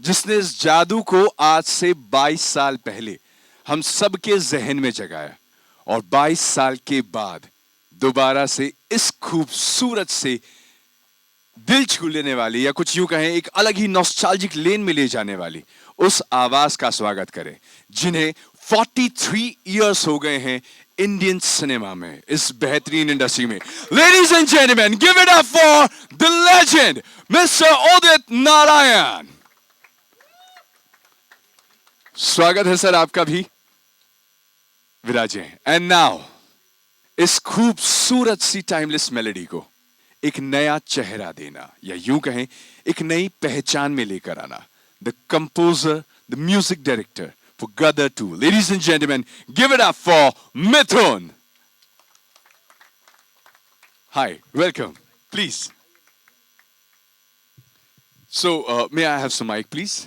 जिसने इस जादू को आज से 22 साल पहले हम सबके जहन में जगाया और 22 साल के बाद दोबारा से इस खूबसूरत से दिल छू लेने वाली या कुछ यूं कहें एक अलग ही नॉस्टैल्जिक लेन में ले जाने वाली उस आवाज का स्वागत करें जिन्हें 43 इयर्स हो गए हैं इंडियन सिनेमा में, इस बेहतरीन इंडस्ट्री में। Ladies and gentleman, give it up for the legend mister Udit Narayan. स्वागत है सर आपका भी, विराजे। एंड नाउ इस खूबसूरत सी टाइमलेस मेलोडी को एक नया चेहरा देना या यूं कहें एक नई पहचान में लेकर आना, the composer, the music director for Gadar 2। Ladies and gentleman, give it up for Mithun. Hi, welcome, please. So may I have some mic please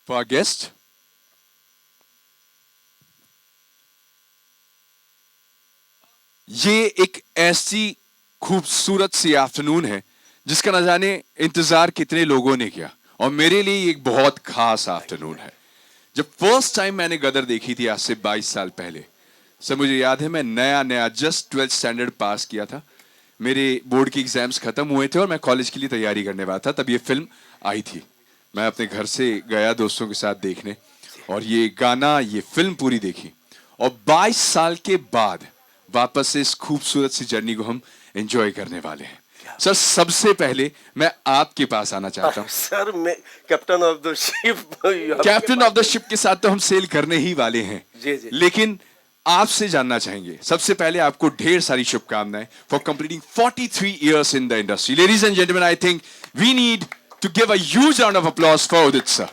for our guest. ये एक ऐसी खूबसूरत सी आफ्टरनून है जिसका न जाने इंतजार कितने लोगों ने किया, और मेरे लिए एक बहुत खास आफ्टरनून है। जब फर्स्ट टाइम मैंने गदर देखी थी आज से 22 साल पहले, सर मुझे याद है मैं नया नया जस्ट 12th स्टैंडर्ड पास किया था, मेरे बोर्ड की एग्जाम्स खत्म हुए थे और मैं कॉलेज के लिए तैयारी करने वाला था। तब ये फिल्म आई थी, मैं अपने घर से गया दोस्तों के साथ देखने और ये गाना, ये फिल्म पूरी देखी, और 22 साल के बाद वापस से इस खूबसूरत सी जर्नी को हम एंजॉय करने वाले हैं। सर सबसे पहले मैं आपके पास आना चाहता हूँ। सर मैं captain of the ship. Captain of the ship के साथ तो हम सेल करने ही वाले हैं, जी जी। लेकिन आपसे जानना चाहेंगे सबसे पहले, आपको ढेर सारी शुभकामनाएं for completing 43 years in the industry. Ladies and gentlemen, I think we need to give a huge round of applause for Udit sir.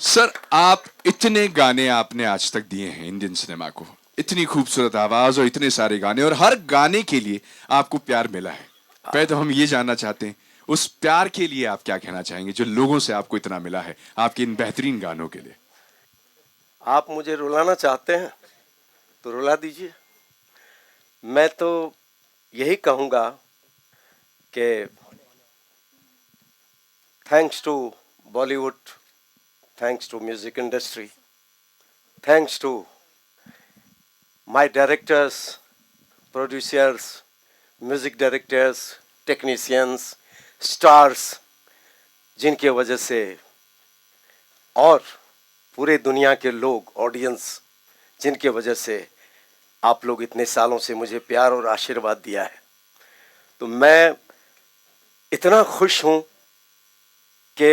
Sir आप इतने गाने आपने आज तक दिए हैं इंडियन सिनेमा को, इतनी खूबसूरत आवाज और इतने सारे गाने, और हर गाने के लिए आपको प्यार मिला है। पहले तो हम ये जानना चाहते हैं उस प्यार के लिए आप क्या कहना चाहेंगे जो लोगों से आपको इतना मिला है आपके इन बेहतरीन गानों के लिए। आप मुझे रुलाना चाहते हैं तो रुला दीजिए। मैं तो यही कहूँगा कि thanks to Bollywood, thanks to music industry, thanks to my directors, producers, music directors, technicians, stars, जिनके वजह से और पूरे दुनिया के लोग, ऑडियंस, जिनके वजह से आप लोग इतने सालों से मुझे प्यार और आशीर्वाद दिया है। तो मैं इतना खुश हूँ कि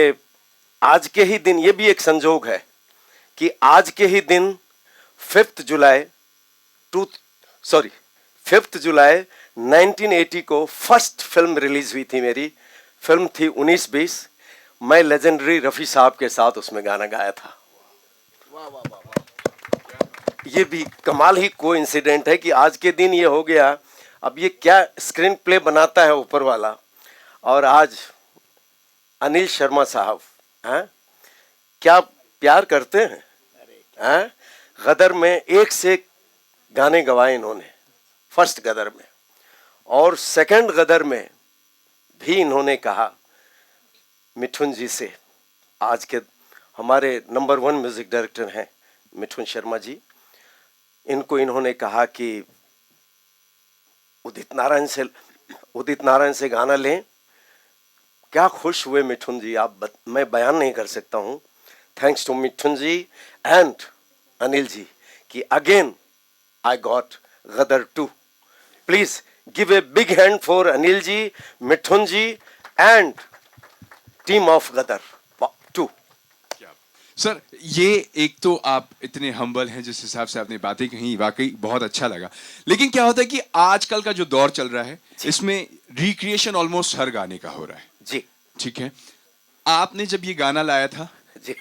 आज के ही दिन, ये भी एक संजोग है कि आज के ही दिन 5 जुलाई 1980 को फर्स्ट फिल्म रिलीज हुई थी। मेरी फिल्म थी 19-20। मैं लेजेंडरी रफ़ी साहब के साथ उसमें गाना गाया था। ये भी कमाल ही कोइंसिडेंट है कि आज के दिन ये हो गया। अब ये क्या स्क्रीन प्ले बनाता है ऊपर वाला, और आज अनिल शर्मा साहब क्या प्यार करते हैं। गदर में एक से एक गाने गवाए इन्होंने, फर्स्ट गदर में, और सेकंड गदर में भी इन्होंने कहा मिठुन जी से। आज के हमारे नंबर 1 म्यूजिक डायरेक्टर हैं मिठुन शर्मा जी। इनको इन्होंने कहा कि उदित नारायण से गाना लें। क्या खुश हुए मिठुन जी, मैं बयान नहीं कर सकता हूँ। Thanks to Mithun ji and Anil ji कि again I got Gadar 2। Please give a big hand for Anil ji, Mithun ji and team of Gadar 2। Sir ये एक तो आप इतने हम्बल हैं, जिस हिसाब से आपने बातें कही वाकई बहुत अच्छा लगा, लेकिन क्या होता है कि आजकल का जो दौर चल रहा है इसमें रिक्रिएशन ऑलमोस्ट हर गाने का हो रहा है जी। ठीक है, आपने जब ये गाना लाया था जी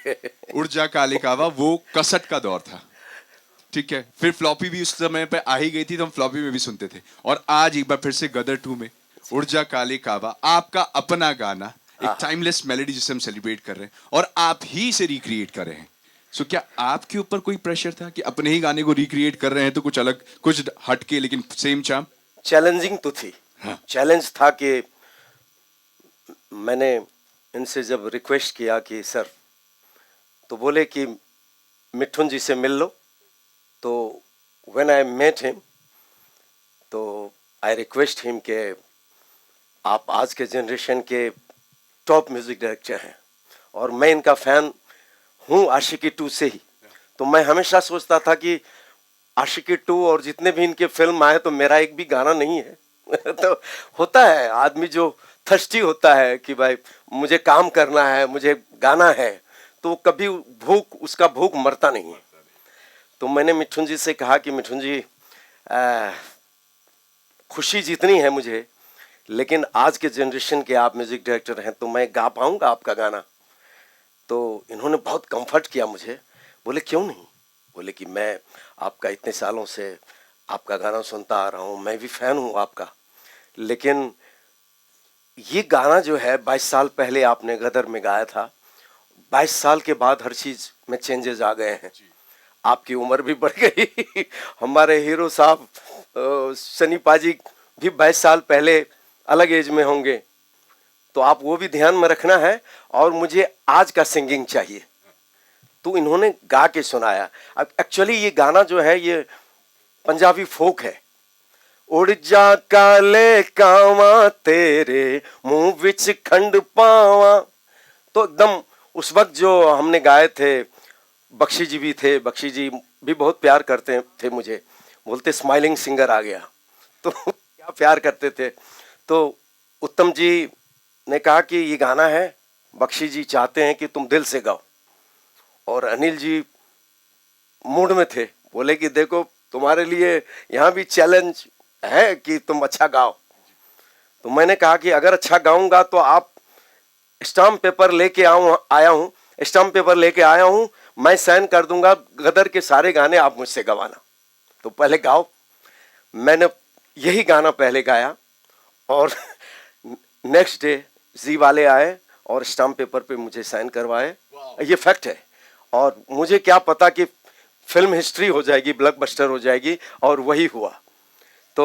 उड़ जा काले कावा, वो कसट का दौर था, ठीक है, फिर फ्लॉपी भी उस समय पे आ ही गई थी तो हम फ्लॉपी में भी सुनते थे, और आज एक बार फिर से गदर 2 में उड़ जा काले कावा, आपका अपना गाना, एक टाइमलेस मेलोडी जिसे हम सेलिब्रेट कर रहे हैं और आप ही से रिक्रिएट कर रहे हैं। सो क्या आपके ऊपर कोई प्रेशर था कि अपने ही गाने को रिक्रिएट कर रहे हैं तो कुछ अलग, कुछ हटके लेकिन सेम चार्म? चैलेंजिंग तो थी। हाँ। चैलेंज था कि मैंने इनसे जब रिक्वेस्ट किया कि सर, तो बोले कि मिठुन जी से मिल लो। तो व्हेन आई मेट हिम, तो आई रिक्वेस्ट हिम के आप आज के जनरेशन के टॉप म्यूजिक डायरेक्टर हैं और मैं इनका फैन हूँ आशिकी 2 से ही। तो मैं हमेशा सोचता था कि आशिकी 2 और जितने भी इनके फिल्म आए तो मेरा एक भी गाना नहीं है। तो होता है आदमी जो थर्स्टी होता है कि भाई मुझे काम करना है, मुझे गाना है, तो कभी उसका भूख मरता नहीं है। तो मैंने मिठुन जी से कहा कि मिठुन जी, खुशी जितनी है मुझे, लेकिन आज के जनरेशन के आप म्यूजिक डायरेक्टर हैं तो मैं गा पाऊंगा आपका गाना। तो इन्होंने बहुत कंफर्ट किया मुझे। बोले क्यों नहीं? बोले कि मैं आपका इतने सालों से आपका गाना सुनता आ रहा हूँ, मैं भी फैन हूँ आपका, लेकिन ये गाना जो है 22 साल पहले आपने गदर में गाया था, 22 साल के बाद हर चीज में चेंजेस आ गए हैं। आपकी उम्र भी बढ़ गई। हमारे हीरो साहब सनी पाजी भी 22 साल पहले अलग एज में होंगे, तो आप वो भी ध्यान में रखना है। और मुझे आज का सिंगिंग चाहिए। तो इन्होंने गा के सुनाया। अब एक्चुअली ये गाना जो है ये पंजाबी फोक है। उड़ जा काले कावा तेरे मुंह विच खंड पावा। तो एकदम उस वक्त जो हमने गाए थे, बख्शी जी भी थे, बख्शी जी भी बहुत प्यार करते थे मुझे, बोलते स्माइलिंग सिंगर आ गया। तो क्या प्यार करते थे। तो उत्तम जी ने कहा कि ये गाना है, बख्शी जी चाहते हैं कि तुम दिल से गाओ। और अनिल जी मूड में थे, बोले कि देखो तुम्हारे लिए यहाँ भी चैलेंज है कि तुम अच्छा गाओ। तो मैंने कहा कि अगर अच्छा गाऊंगा तो आप स्टाम्प पेपर लेके आया हूँ, स्टाम्प पेपर लेके आया हूँ, मैं साइन कर दूंगा गदर के सारे गाने आप मुझसे गवाना। तो पहले गाओ। मैंने यही गाना पहले गाया और नेक्स्ट डे जी वाले आए और स्टाम्प पेपर पे मुझे साइन करवाए। ये फैक्ट है। और मुझे क्या पता कि फिल्म हिस्ट्री हो जाएगी, ब्लॉकबस्टर हो जाएगी, और वही हुआ। तो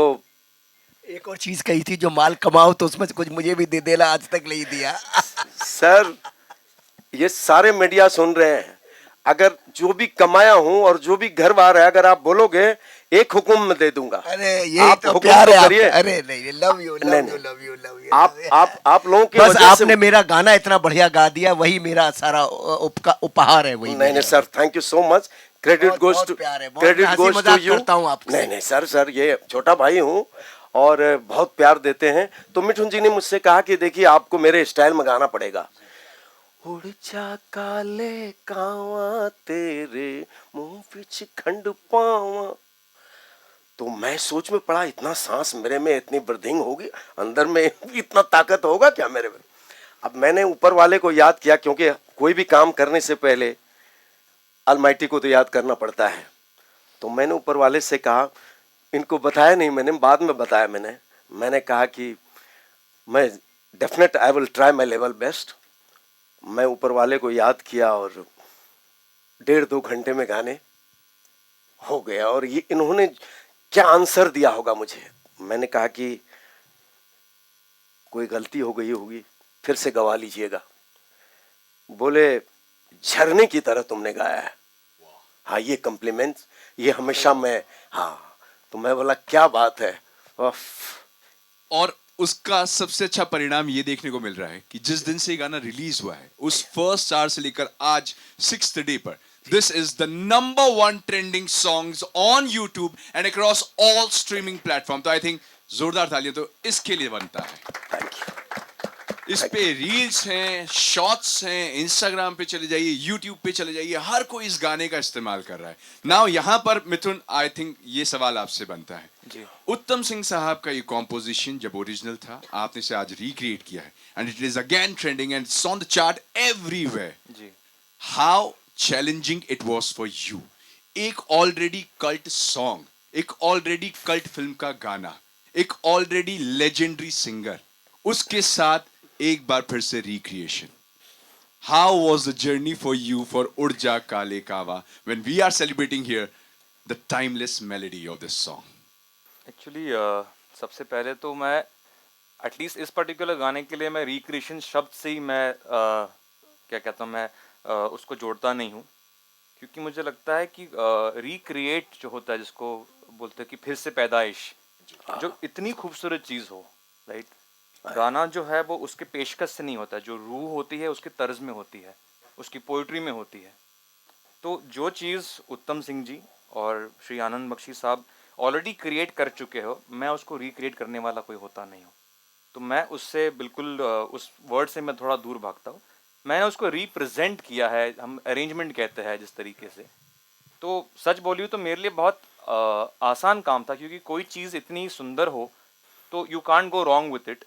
एक और चीज कही थी, जो माल कमाओ तो उसमें से कुछ मुझे भी दे देना, आज तक नहीं दिया। सर, ये सारे मीडिया सुन रहे हैं, अगर जो भी कमाया हूं और जो भी घर बार है, अगर आप बोलोगे एक हुक्म में दे दूंगा। अरे यही आप तो हुक्म प्यार है तो आपका। करिए। अरे नहीं, लव यू लव नहीं, यू नहीं। Love you love you. आप लोगों की बस वजह आपने से। मेरा गाना इतना बढ़िया गा दिया, वही मेरा सारा उपहार है, वही नहीं नहीं sir, thank you so much. Credit बहुत- गोज बहुत टू प्यार है, बहुत क्रेडिट मैं हंसी गोज टू मजाक यू। करता हूँ आपसे। नहीं नहीं सर, सर ये छोटा भाई हूँ और बहुत प्यार देते हैं। तो मिठुन जी ने मुझसे कहा कि देखिए आपको मेरे स्टाइल में गाना पड़ेगा। उड़ जा काले कावा तेरे मुंह पिछ खंड पावा। तो मैं सोच में पड़ा, इतना सांस मेरे में, इतनी ब्रीथिंग होगी अंदर में, इतना ताकत होगा क्या मेरे में? अब मैंने ऊपर वाले को याद किया, क्योंकि कोई भी काम करने से पहले अलमाइटी को तो याद करना पड़ता है। तो मैंने ऊपर वाले से कहा, इनको बताया नहीं मैंने, बाद में बताया मैंने कहा कि मैं definite I will try my level best. मैं ऊपर वाले को याद किया और 1.5-2 घंटे में गाने हो गया। और ये इन्होंने क्या आंसर दिया होगा मुझे। मैंने कहा कि कोई गलती हो गई होगी, फिर से गवा लीजिएगा। बोले झरने की तरह तुमने गाया है। हाँ, ये कॉम्प्लीमेंट्स ये हमेशा मैं, हाँ। तो मैं बोला क्या बात है। और उसका सबसे अच्छा परिणाम ये देखने को मिल रहा है कि जिस दिन से ये गाना रिलीज हुआ है, उस फर्स्ट आवर से लेकर आज 6th डे पर, this is the number 1 trending songs on YouTube and across all streaming platform. तो आई थिंक जोरदार तालियां तो इसके लिए बनता है। Thank you. इस पे रील्स हैं, शॉर्ट्स हैं, इंस्टाग्राम पे चले जाइए, यूट्यूब पे चले जाइए, हर कोई इस गाने का इस्तेमाल कर रहा है। नाउ यहां पर मिथुन, आई थिंक ये सवाल आपसे बनता है जी। उत्तम सिंह साहब का ये कॉम्पोजिशन जब ओरिजिनल था, आपने इसे आज रिक्रिएट किया है and it is again trending and it's on the chart everywhere. जी। How challenging it was for you, एक ऑलरेडी कल्ट सॉन्ग, एक ऑलरेडी कल्ट फिल्म का गाना, एक ऑलरेडी लेजेंडरी सिंगर, उसके साथ एक बार फिर से recreation. How was the journey for you for Urja Kale Kawa when we are celebrating here the timeless melody of this song? Actually सबसे पहले तो मैं एटलीस्ट इस पर्टिकुलर गाने के लिए मैं रिक्रिएशन शब्द से ही मैं क्या कहता हूँ, मैं उसको जोड़ता नहीं हूँ, क्योंकि मुझे लगता है कि रिक्रिएट जो होता है, जिसको बोलते हैं कि फिर से पैदाइश, जो इतनी खूबसूरत चीज़ हो, राइट, गाना जो है वो उसके पेशकश से नहीं होता है, जो रूह होती है उसके तर्ज में होती है, उसकी पोइट्री में होती है। तो जो चीज़ उत्तम सिंह जी और श्री आनंद बख्शी साहब ऑलरेडी क्रिएट कर चुके हो, मैं उसको रिक्रिएट करने वाला कोई होता नहीं हूँ। तो मैं उससे बिल्कुल उस वर्ड से मैं थोड़ा दूर भागता हूँ। मैंने उसको रिप्रेजेंट किया है, हम अरेंजमेंट कहते हैं जिस तरीके से। तो सच बोलियो तो मेरे लिए बहुत आसान काम था, क्योंकि कोई चीज़ इतनी सुंदर हो तो you can't go wrong with it.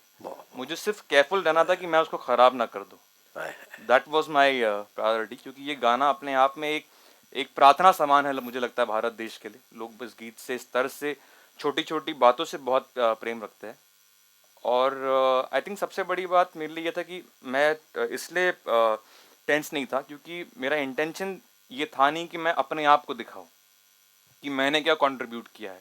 मुझे सिर्फ केयरफुल रहना था कि मैं उसको ख़राब ना कर दूँ। दैट वाज माय प्रायोरिटी, क्योंकि ये गाना अपने आप में एक प्रार्थना समान है, मुझे लगता है भारत देश के लिए। लोग इस गीत से, इस तर्ज से, छोटी छोटी बातों से बहुत प्रेम रखते हैं। और आई थिंक सबसे बड़ी बात मेरे लिए ये था कि मैं इसलिए टेंस नहीं था, क्योंकि मेरा इंटेंशन ये था नहीं कि मैं अपने आप को दिखाऊं कि मैंने क्या कंट्रीब्यूट किया है।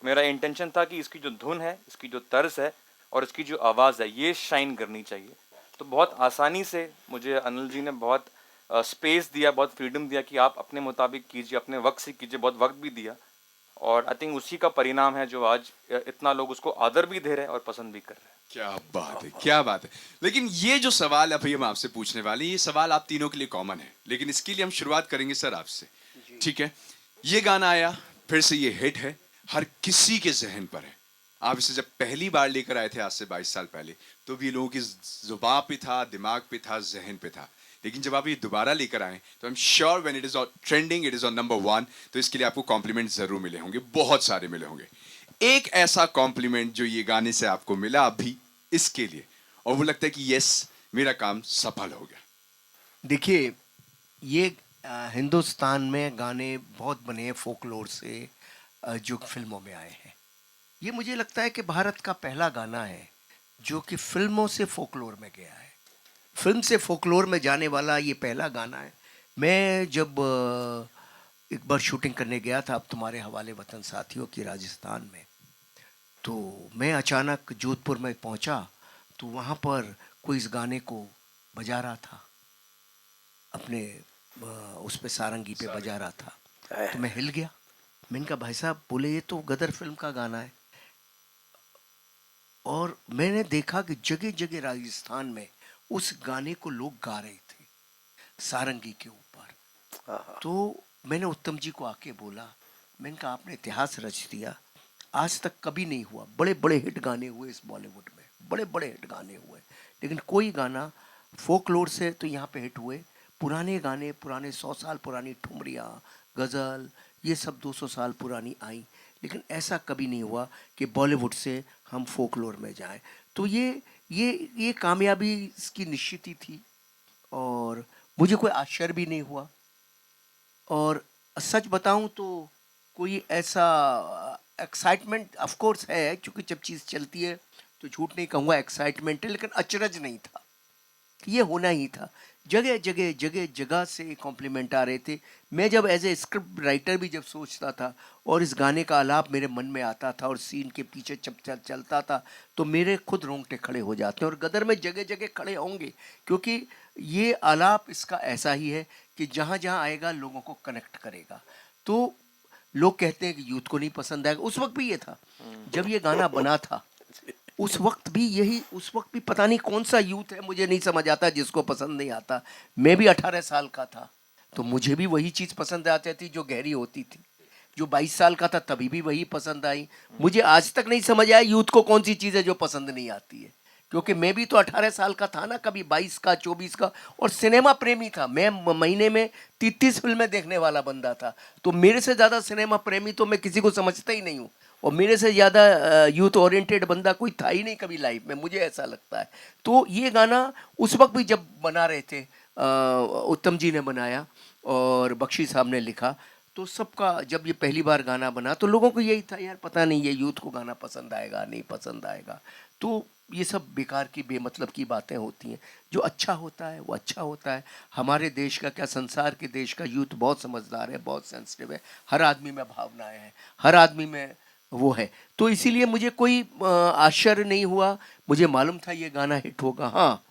मेरा इंटेंशन था कि इसकी जो धुन है, इसकी जो तर्ज है और इसकी जो आवाज़ है, ये शाइन करनी चाहिए। तो बहुत आसानी से मुझे अनिल जी ने बहुत स्पेस दिया, बहुत फ्रीडम दिया कि आप अपने मुताबिक कीजिए, अपने वक्त से कीजिए, बहुत वक्त भी दिया। और आई थिंक उसी का परिणाम है जो आज इतना लोग उसको आदर भी दे रहे हैं और पसंद भी कर रहे हैं। क्या बात है, क्या बात है। लेकिन ये जो सवाल अभी हम आपसे पूछने वाले हैं, ये सवाल आप तीनों के लिए कॉमन है, लेकिन इसके लिए हम शुरुआत करेंगे सर आपसे। ठीक है, ये गाना आया, फिर से ये हिट है, हर किसी के जहन पर है। आप इसे जब पहली बार लेकर आए थे आज से 22 साल पहले, तो भी लोगों की जुबान पे था, दिमाग पे था, जहन पे था। लेकिन जब आप ये दोबारा लेकर आए, तो I am sure when it is on trending, it is on number 1, तो इसके लिए आपको कॉम्प्लीमेंट जरूर मिले होंगे, बहुत सारे मिले होंगे। एक ऐसा कॉम्प्लीमेंट जो ये गाने से आपको मिला अभी इसके लिए, और वो लगता है कि यस, मेरा काम सफल हो गया। देखिए, ये हिंदुस्तान में गाने बहुत बने हैं फोकलोर से, जो फिल्मों में आए हैं। ये मुझे लगता है कि भारत का पहला गाना है जो कि फिल्मों से फोकलोर में गया है। फिल्म से फोकलोर में जाने वाला ये पहला गाना है। मैं जब एक बार शूटिंग करने गया था अब तुम्हारे हवाले वतन साथियों की राजस्थान में, तो मैं अचानक जोधपुर में पहुंचा, तो वहाँ पर कोई इस गाने को बजा रहा था, अपने उस पे सारंगी पे बजा रहा था। तो मैं हिल गया। मैंने कहा भाई साहब, बोले ये तो गदर फिल्म का गाना है। और मैंने देखा कि जगह जगह राजस्थान में उस गाने को लोग गा रहे थे सारंगी के ऊपर। तो मैंने उत्तम जी को आके बोला, मैंने कहा आपने इतिहास रच दिया, आज तक कभी नहीं हुआ। बड़े बड़े हिट गाने हुए इस बॉलीवुड में, बड़े बड़े हिट गाने हुए, लेकिन कोई गाना फोकलोर से तो यहाँ पे हिट हुए। पुराने गाने, पुराने 100 साल पुरानी ठुमरियाँ, गज़ल, ये सब 200 साल पुरानी आई, लेकिन ऐसा कभी नहीं हुआ कि बॉलीवुड से हम फोकलोर में जाएं। तो ये कामयाबी इसकी निश्चित ही थी, और मुझे कोई आश्चर्य भी नहीं हुआ। और सच बताऊं तो कोई ऐसा एक्साइटमेंट ऑफ कोर्स है, क्योंकि जब चीज़ चलती है तो झूठ नहीं कहूँगा एक्साइटमेंट है, लेकिन अचरज नहीं था, ये होना ही था। जगह जगह जगह जगह से कॉम्प्लीमेंट आ रहे थे। मैं जब एज ए स्क्रिप्ट राइटर भी जब सोचता था और इस गाने का आलाप मेरे मन में आता था और सीन के पीछे चलता था, तो मेरे खुद रोंगटे खड़े हो जाते हैं, और गदर में जगह जगह खड़े होंगे, क्योंकि ये आलाप इसका ऐसा ही है कि जहाँ जहाँ आएगा लोगों को कनेक्ट करेगा। तो लोग कहते हैं कि यूथ को नहीं पसंद आएगा, उस वक्त भी ये था जब ये गाना बना था। उस वक्त भी पता नहीं कौन सा यूथ है, मुझे नहीं समझ आता जिसको पसंद नहीं आता। मैं भी 18 साल का था, तो मुझे भी वही चीज़ पसंद आती थी जो गहरी होती थी। जो 22 साल का था तभी भी वही पसंद आई। मुझे आज तक नहीं समझ आया यूथ को कौन सी चीज़ है जो पसंद नहीं आती है, क्योंकि मैं भी तो 18 साल का था ना, कभी 22 का, 24 का, और सिनेमा प्रेमी था मैं। महीने में 30 फिल्में देखने वाला बंदा था, तो मेरे से ज़्यादा सिनेमा प्रेमी तो मैं किसी को समझता ही नहीं हूँ, और मेरे से ज़्यादा यूथ ओरिएंटेड बंदा कोई था ही नहीं कभी लाइफ में, मुझे ऐसा लगता है। तो ये गाना उस वक्त भी जब बना रहे थे, उत्तम जी ने बनाया और बख्शी साहब ने लिखा, तो सबका जब ये पहली बार गाना बना तो लोगों को यही था, यार पता नहीं ये यूथ को गाना पसंद आएगा नहीं पसंद आएगा। तो ये सब बेकार की बेमतलब की बातें होती हैं। जो अच्छा होता है वो अच्छा होता है। हमारे देश का क्या, संसार के देश का यूथ बहुत समझदार है, बहुत सेंसिटिव है। हर आदमी में भावनाएं हैं, हर आदमी में वो है। तो इसीलिए मुझे कोई आश्चर्य नहीं हुआ, मुझे मालूम था ये गाना हिट होगा। हाँ,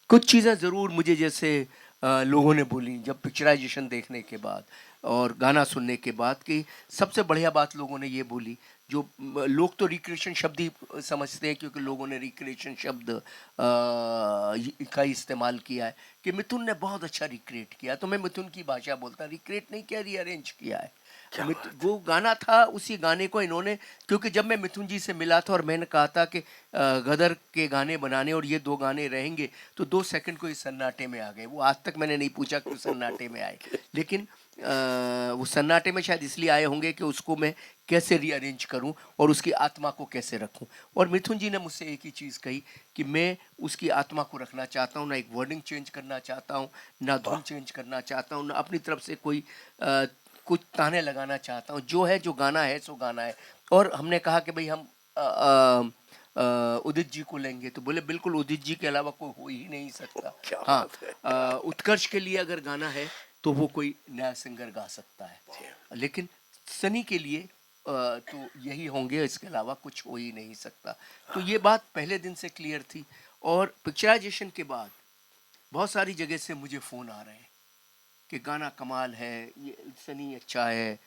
कुछ चीज़ें ज़रूर मुझे जैसे लोगों ने बोली जब पिक्चराइजेशन देखने के बाद और गाना सुनने के बाद, कि सबसे बढ़िया बात लोगों ने ये बोली, जो लोग तो रिक्रिएशन शब्द ही समझते हैं क्योंकि लोगों ने रिक्रिएशन शब्द का इस्तेमाल किया है, कि मिथुन ने बहुत अच्छा रिक्रिएट किया। तो मैं मिथुन की भाषा बोलता, रिक्रिएट नहीं किया, रीअरेंज किया है। वो गाना था, उसी गाने को इन्होंने, क्योंकि जब मैं मिथुन जी से मिला था और मैंने कहा था कि गदर के गाने बनाने और ये 2 गाने रहेंगे, तो 2 सेकंड को इस सन्नाटे में आ गए। वो आज तक मैंने नहीं पूछा क्यों सन्नाटे में आए, लेकिन वो सन्नाटे में शायद इसलिए आए होंगे कि उसको मैं कैसे रीअरेंज करूं और उसकी आत्मा को कैसे रखूं। और मिथुन जी ने मुझसे एक ही चीज़ कही कि मैं उसकी आत्मा को रखना चाहता हूं, ना एक वर्डिंग चेंज करना चाहता हूं, ना धुन चेंज करना चाहता हूं, ना अपनी तरफ से कोई कुछ ताने लगाना चाहता हूँ। जो है, जो गाना है सो गाना है। और हमने कहा कि भाई हम उदित जी को लेंगे, तो बोले बिल्कुल, उदित जी के अलावा कोई हो ही नहीं सकता। हाँ, उत्कर्ष के लिए अगर गाना है तो वो कोई नया सिंगर गा सकता है, लेकिन सनी के लिए तो यही होंगे, इसके अलावा कुछ हो ही नहीं सकता। तो ये बात पहले दिन से क्लियर थी। और पिक्चराइजेशन के बाद बहुत सारी जगह से मुझे फ़ोन आ रहे हैं कि गाना कमाल है, ये सनी अच्छा है,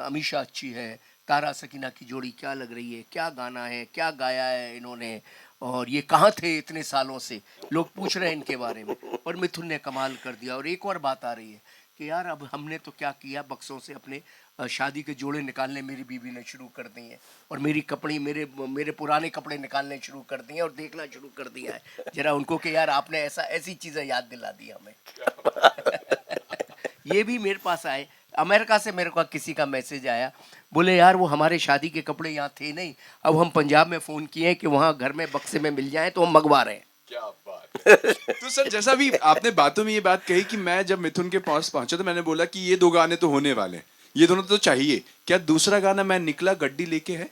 अमीषा अच्छी है, तारा सकीना की जोड़ी क्या लग रही है, क्या गाना है, क्या गाया है इन्होंने, और ये कहाँ थे इतने सालों से, लोग पूछ रहे हैं इनके बारे में। और मिथुन ने कमाल कर दिया। और एक और बात आ रही है कि यार अब हमने तो क्या किया, बक्सों से अपने शादी के जोड़े निकालने मेरी बीवी ने शुरू कर दिए हैं, और मेरी कपड़े, मेरे पुराने कपड़े निकालने शुरू कर दिए हैं, और देखना शुरू कर दिया है जरा उनको कि यार आपने ऐसी चीज़ें याद दिला दी हमें। ये भी मेरे पास आए, अमेरिका से मेरे को किसी का मैसेज आया, बोले यार वो हमारे शादी के कपड़े यहाँ थे नहीं, अब हम पंजाब में फ़ोन किए कि वहाँ घर में बक्से में मिल जाए तो हम मंगवा रहे हैं। क्या बात है। तो सर, जैसा भी आपने बातों में ये बात कही कि मैं जब मिथुन के पास पहुंचा तो मैंने बोला कि ये 2 गाने तो होने वाले हैं, ये दोनों तो चाहिए। क्या दूसरा गाना मैं निकला गड्डी लेके है?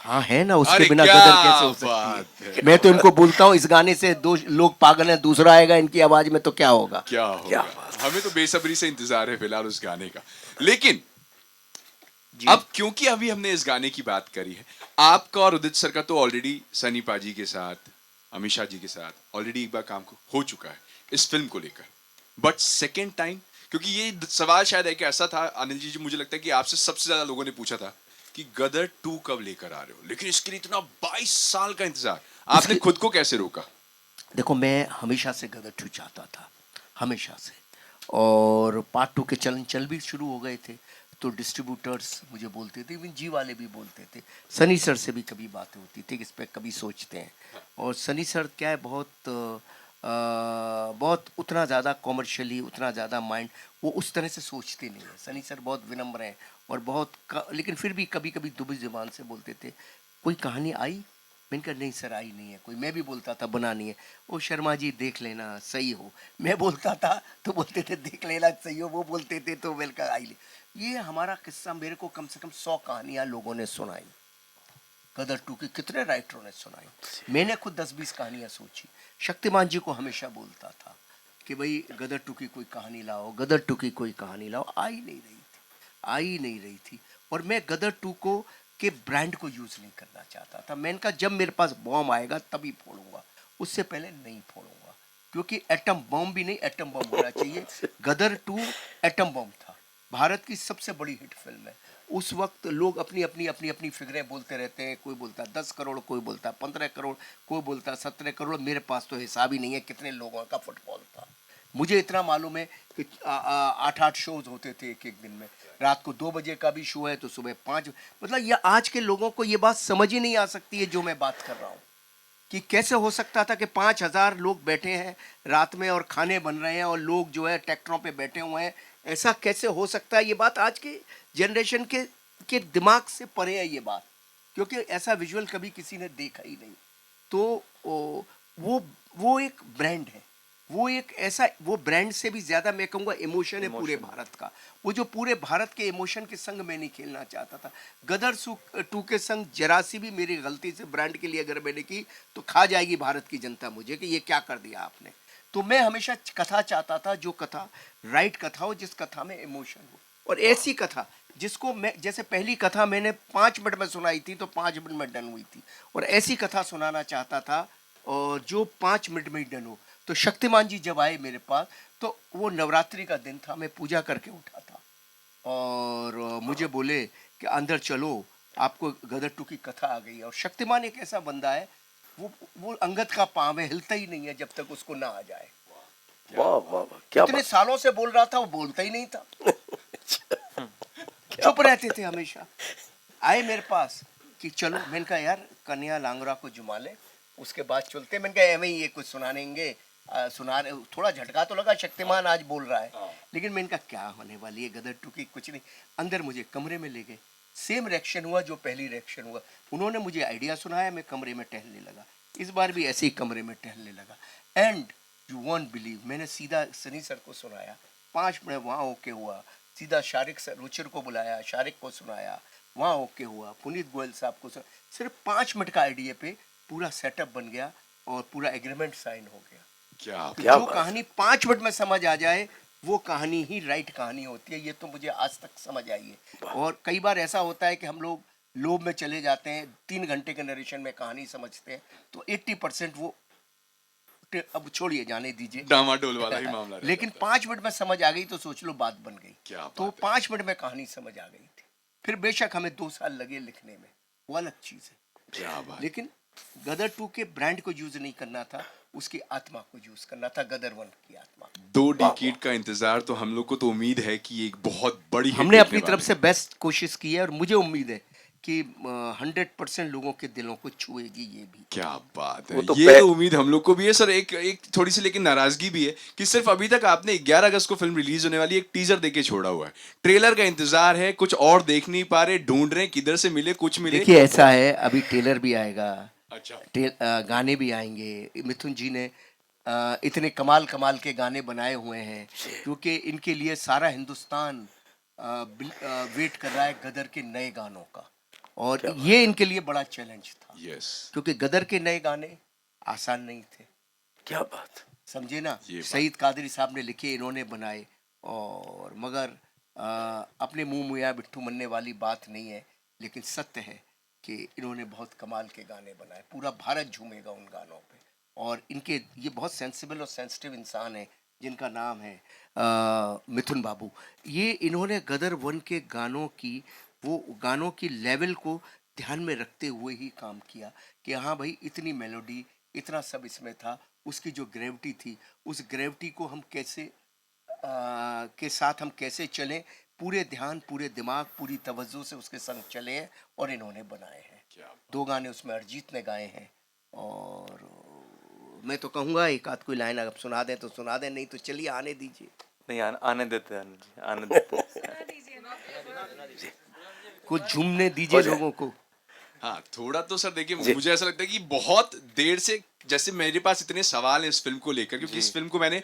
हाँ है ना, उसके अरे बिना क्या गदर कैसे हो बात सकती है। है। मैं तो इनको बोलता हूँ इस गाने से 2 लोग पागल हैं, दूसरा आएगा इनकी आवाज में तो क्या होगा। क्या होगा। हमें तो बेसब्री से इंतजार है फिलहाल उस गाने का। लेकिन अब क्योंकि अभी हमने इस गाने की बात करी है, आपका और उदित सर का तो ऑलरेडी सनी पाजी के साथ, अमीषा जी के साथ ऑलरेडी एक बार काम हो चुका है इस फिल्म को लेकर, बट सेकेंड टाइम, क्योंकि ये सवाल शायद एक ऐसा था अनिल जी, मुझे लगता है कि आपसे सबसे ज्यादा लोगों ने पूछा था कि गदर 2 कब लेकर आ रहे हो, लेकिन इसके लिए इतना 22 साल का इंतजार, आपने खुद को कैसे रोका? देखो, मैं हमेशा से गदर 2 चाहता था, हमेशा से। और पार्ट 2 के चल भी शुरू हो गए थे, तो डिस्ट्रीब्यूटर्स मुझे बोलते थे, इवन जी वाले भी बोलते थे, सनी सर से भी कभी बातें होती थी कि इस पर कभी सोचते हैं। और सनी सर क्या है, बहुत उतना ज़्यादा कॉमर्शियली, उतना ज़्यादा माइंड, वो उस तरह से सोचते नहीं है। सनी सर बहुत विनम्र हैं और लेकिन फिर भी कभी कभी दुबी ज़ुबान से बोलते थे, कोई कहानी आई? मैंने कहा नहीं सर, आई नहीं है कोई। मैं भी बोलता था बनानी है, ओ शर्मा जी देख लेना सही हो। मैं बोलता था तो बोलते थे देख लेना सही हो, वो बोलते थे तो मैंने कहा आई ले। ये हमारा किस्सा मेरे को कम से कम 100 कहानियाँ लोगों ने सुनाई, गदर 2 की कितने राइटरों ने सुनाई, मैंने खुद 10-20 कहानियाँ सोची। शक्तिमान जी को हमेशा बोलता था कि भाई गदर 2 की कोई कहानी लाओ, गदर 2 की कोई कहानी लाओ, आई नहीं रही थी। और मैं गदर 2 को के ब्रांड को यूज़ नहीं करना चाहता था। मैंने कहा जब मेरे पास बॉम्ब आएगा तभी फोड़ूंगा, उससे पहले नहीं फोड़ूंगा, क्योंकि एटम बॉम्ब भी नहीं, एटम बॉम्ब होना चाहिए। गदर 2 एटम बॉम्ब था, भारत की सबसे बड़ी हिट फिल्म है। उस वक्त लोग अपनी फिगरें बोलते रहते हैं, कोई बोलता 10 करोड़, कोई बोलता 15 करोड़, कोई बोलता 17 करोड़। मेरे पास तो हिसाब ही नहीं है कितने लोगों का फुटबॉल था। मुझे इतना मालूम है कि 8-8 शोज होते थे एक दिन में। रात को 2 बजे का भी शो है तो सुबह 5, मतलब ये आज के लोगों को ये बात समझ ही नहीं आ सकती है जो मैं बात कर रहा हूँ, कि कैसे हो सकता था कि 5000 लोग बैठे हैं रात में और खाने बन रहे हैं और लोग जो है ट्रैक्टरों पे बैठे हुए हैं। ऐसा कैसे हो सकता है? ये बात आज के जनरेशन के दिमाग से परे है ये बात, क्योंकि ऐसा विजुअल कभी किसी ने देखा ही नहीं। तो वो एक ब्रांड है, वो ब्रांड से भी ज़्यादा मैं कहूँगा इमोशन है पूरे भारत का। वो जो पूरे भारत के इमोशन के संग मैं नहीं खेलना चाहता था। गदर 2 के संग जरा सी भी मेरी गलती से ब्रांड के लिए अगर मैंने की तो खा जाएगी भारत की जनता मुझे कि ये क्या कर दिया आपने। तो मैं हमेशा कथा चाहता था, जो कथा राइट कथा हो, जिस कथा में इमोशन हो, और ऐसी कथा जिसको मैं, जैसे पहली कथा मैंने 5 मिनट में सुनाई थी तो 5 मिनट में डन हुई थी, और ऐसी कथा सुनाना चाहता था और जो 5 मिनट में ही डन हो। तो शक्तिमान जी जब आए मेरे पास, तो वो नवरात्रि का दिन था, मैं पूजा करके उठा था, और मुझे बोले कि अंदर चलो, आपको गदर 2 की कथा आ गई है। और शक्तिमान एक ऐसा बंदा है, वो अंगद का पाँव है, हिलता ही नहीं है जब तक उसको ना आ जाए। वाह वाह वाह, क्या इतने सालों से बोल रहा था, वो बोलता ही नहीं था, चुप रहते थे हमेशा। आए मेरे पास कि चलो, मैंने कहा यार कन्या लांगरा को जुमा ले, उसके बाद चलते। मैंने कहा एवं ही ये कुछ सुनानेंगे, सुना रहे। थोड़ा झटका तो लगा, शक्तिमान आज बोल रहा है, लेकिन मैंने कहा क्या होने वाली है गदर 2 की, कुछ नहीं। अंदर मुझे कमरे में ले गए, सेम रिएक्शन हुआ जो पहली रिएक्शन हुआ। उन्होंने मुझे आइडिया सुनाया, मैं कमरे में टहलने लगा। इस बार भी ऐसे ही कमरे में टहलने लगा, एंड यू वॉन्ट बिलीव, मैंने सीधा सनी सर को सुनाया, 5 मिनट वहाँ ओके हुआ, सीधा शारिक सर, रुचिर को बुलाया, शारिक को सुनाया, वहाँ ओके हुआ, पुनीत गोयल साहब को सिर्फ 5 मिनट का आइडिया पे पूरा सेटअप बन गया और पूरा एग्रीमेंट साइन हो गया। क्या तो क्या जो बात। कहानी 5 मिनट में समझ आ जाए, वो कहानी ही राइट कहानी होती है। ये तो मुझे आज तक समझ आई है। और कई बार ऐसा होता है कि हम लोग लोभ में चले जाते हैं, 3 घंटे के नरेशन में कहानी समझते हैं, तो 80% वो अब छोड़िए, जाने दीजिए, डामाडोल वाला ही मामला रहता लेकिन था। 5 मिनट में समझ आ गई तो सोच लो बात बन गई। क्या तो बात है। 5 मिनट में कहानी समझ आ गई थी। फिर बेशक हमें 2 साल लगे लिखने में, वो अलग चीज है, क्या बात। लेकिन गदर 2 के ब्रांड को यूज नहीं करना था, उसकी आत्मा को यूज करना था, गदर 1 की आत्मा। 2 डिकेड का इंतजार, तो हम लोग को तो उम्मीद है कि ये एक बहुत बड़ी हिट हमने अपनी निकलने तरफ वाली से बेस्ट कोशिश की है, और मुझे उम्मीद है कि 100% लोगों के दिलों को छुएगी ये भी। क्या बात है। वो तो ये तो उम्मीद हम लोग को भी है सर। एक थोड़ी सी लेकिन नाराजगी भी है कि सिर्फ अभी तक आपने 11 अगस्त को फिल्म रिलीज होने वाली एक टीजर देके छोड़ा हुआ है, ट्रेलर का इंतजार है, कुछ और देख नहीं पा रहे, ढूंढ रहे हैं किधर से मिले, कुछ मिले। देखिए ऐसा है, अभी ट्रेलर भी आएगा, अच्छा। गाने भी आएंगे। मिथुन जी ने इतने कमाल कमाल के गाने बनाए हुए हैं, क्योंकि इनके लिए सारा हिंदुस्तान वेट कर रहा है गदर के नए गानों का, और ये इनके लिए बड़ा चैलेंज था, यस। क्योंकि गदर के नए गाने आसान नहीं थे, क्या बात। समझे ना। ये बात। सईद कादरी साहब ने लिखे, इन्होंने बनाए, और मगर अपने मुंह मुया बिट्ठू मनने वाली बात नहीं है, लेकिन सत्य है कि इन्होंने बहुत कमाल के गाने बनाए, पूरा भारत झूमेगा उन गानों पे। और इनके, ये बहुत सेंसिबल और सेंसिटिव इंसान है जिनका नाम है मिथुन बाबू। ये इन्होंने गदर 1 के गानों की, वो गानों की लेवल को ध्यान में रखते हुए ही काम किया कि हाँ भाई, इतनी मेलोडी, इतना सब इसमें था, उसकी जो ग्रेविटी थी, उस ग्रेविटी को हम कैसे के साथ हम कैसे चलें, पूरे ध्यान, पूरे दिमाग, पूरी तवज्जो से उसके संग चले हैं, और इन्होंने बनाए हैं। क्या 2 गाने उसमें अरिजीत ने गाए हैं, और मैं तो कहूँगा एक आध कोई लाइन अगर सुना दें तो सुना दें, नहीं तो चलिए आने दीजिए। नहीं, आने देते हैं, आने देते हैं। कुछ झूमने दीजिए हो जाए। लोगों को। हाँ, थोड़ा तो सर देखिए, मुझे ऐसा लगता है कि बहुत देर से, जैसे मेरे पास इतने सवाल हैं इस फिल्म को लेकर, क्योंकि इस फिल्म को मैंने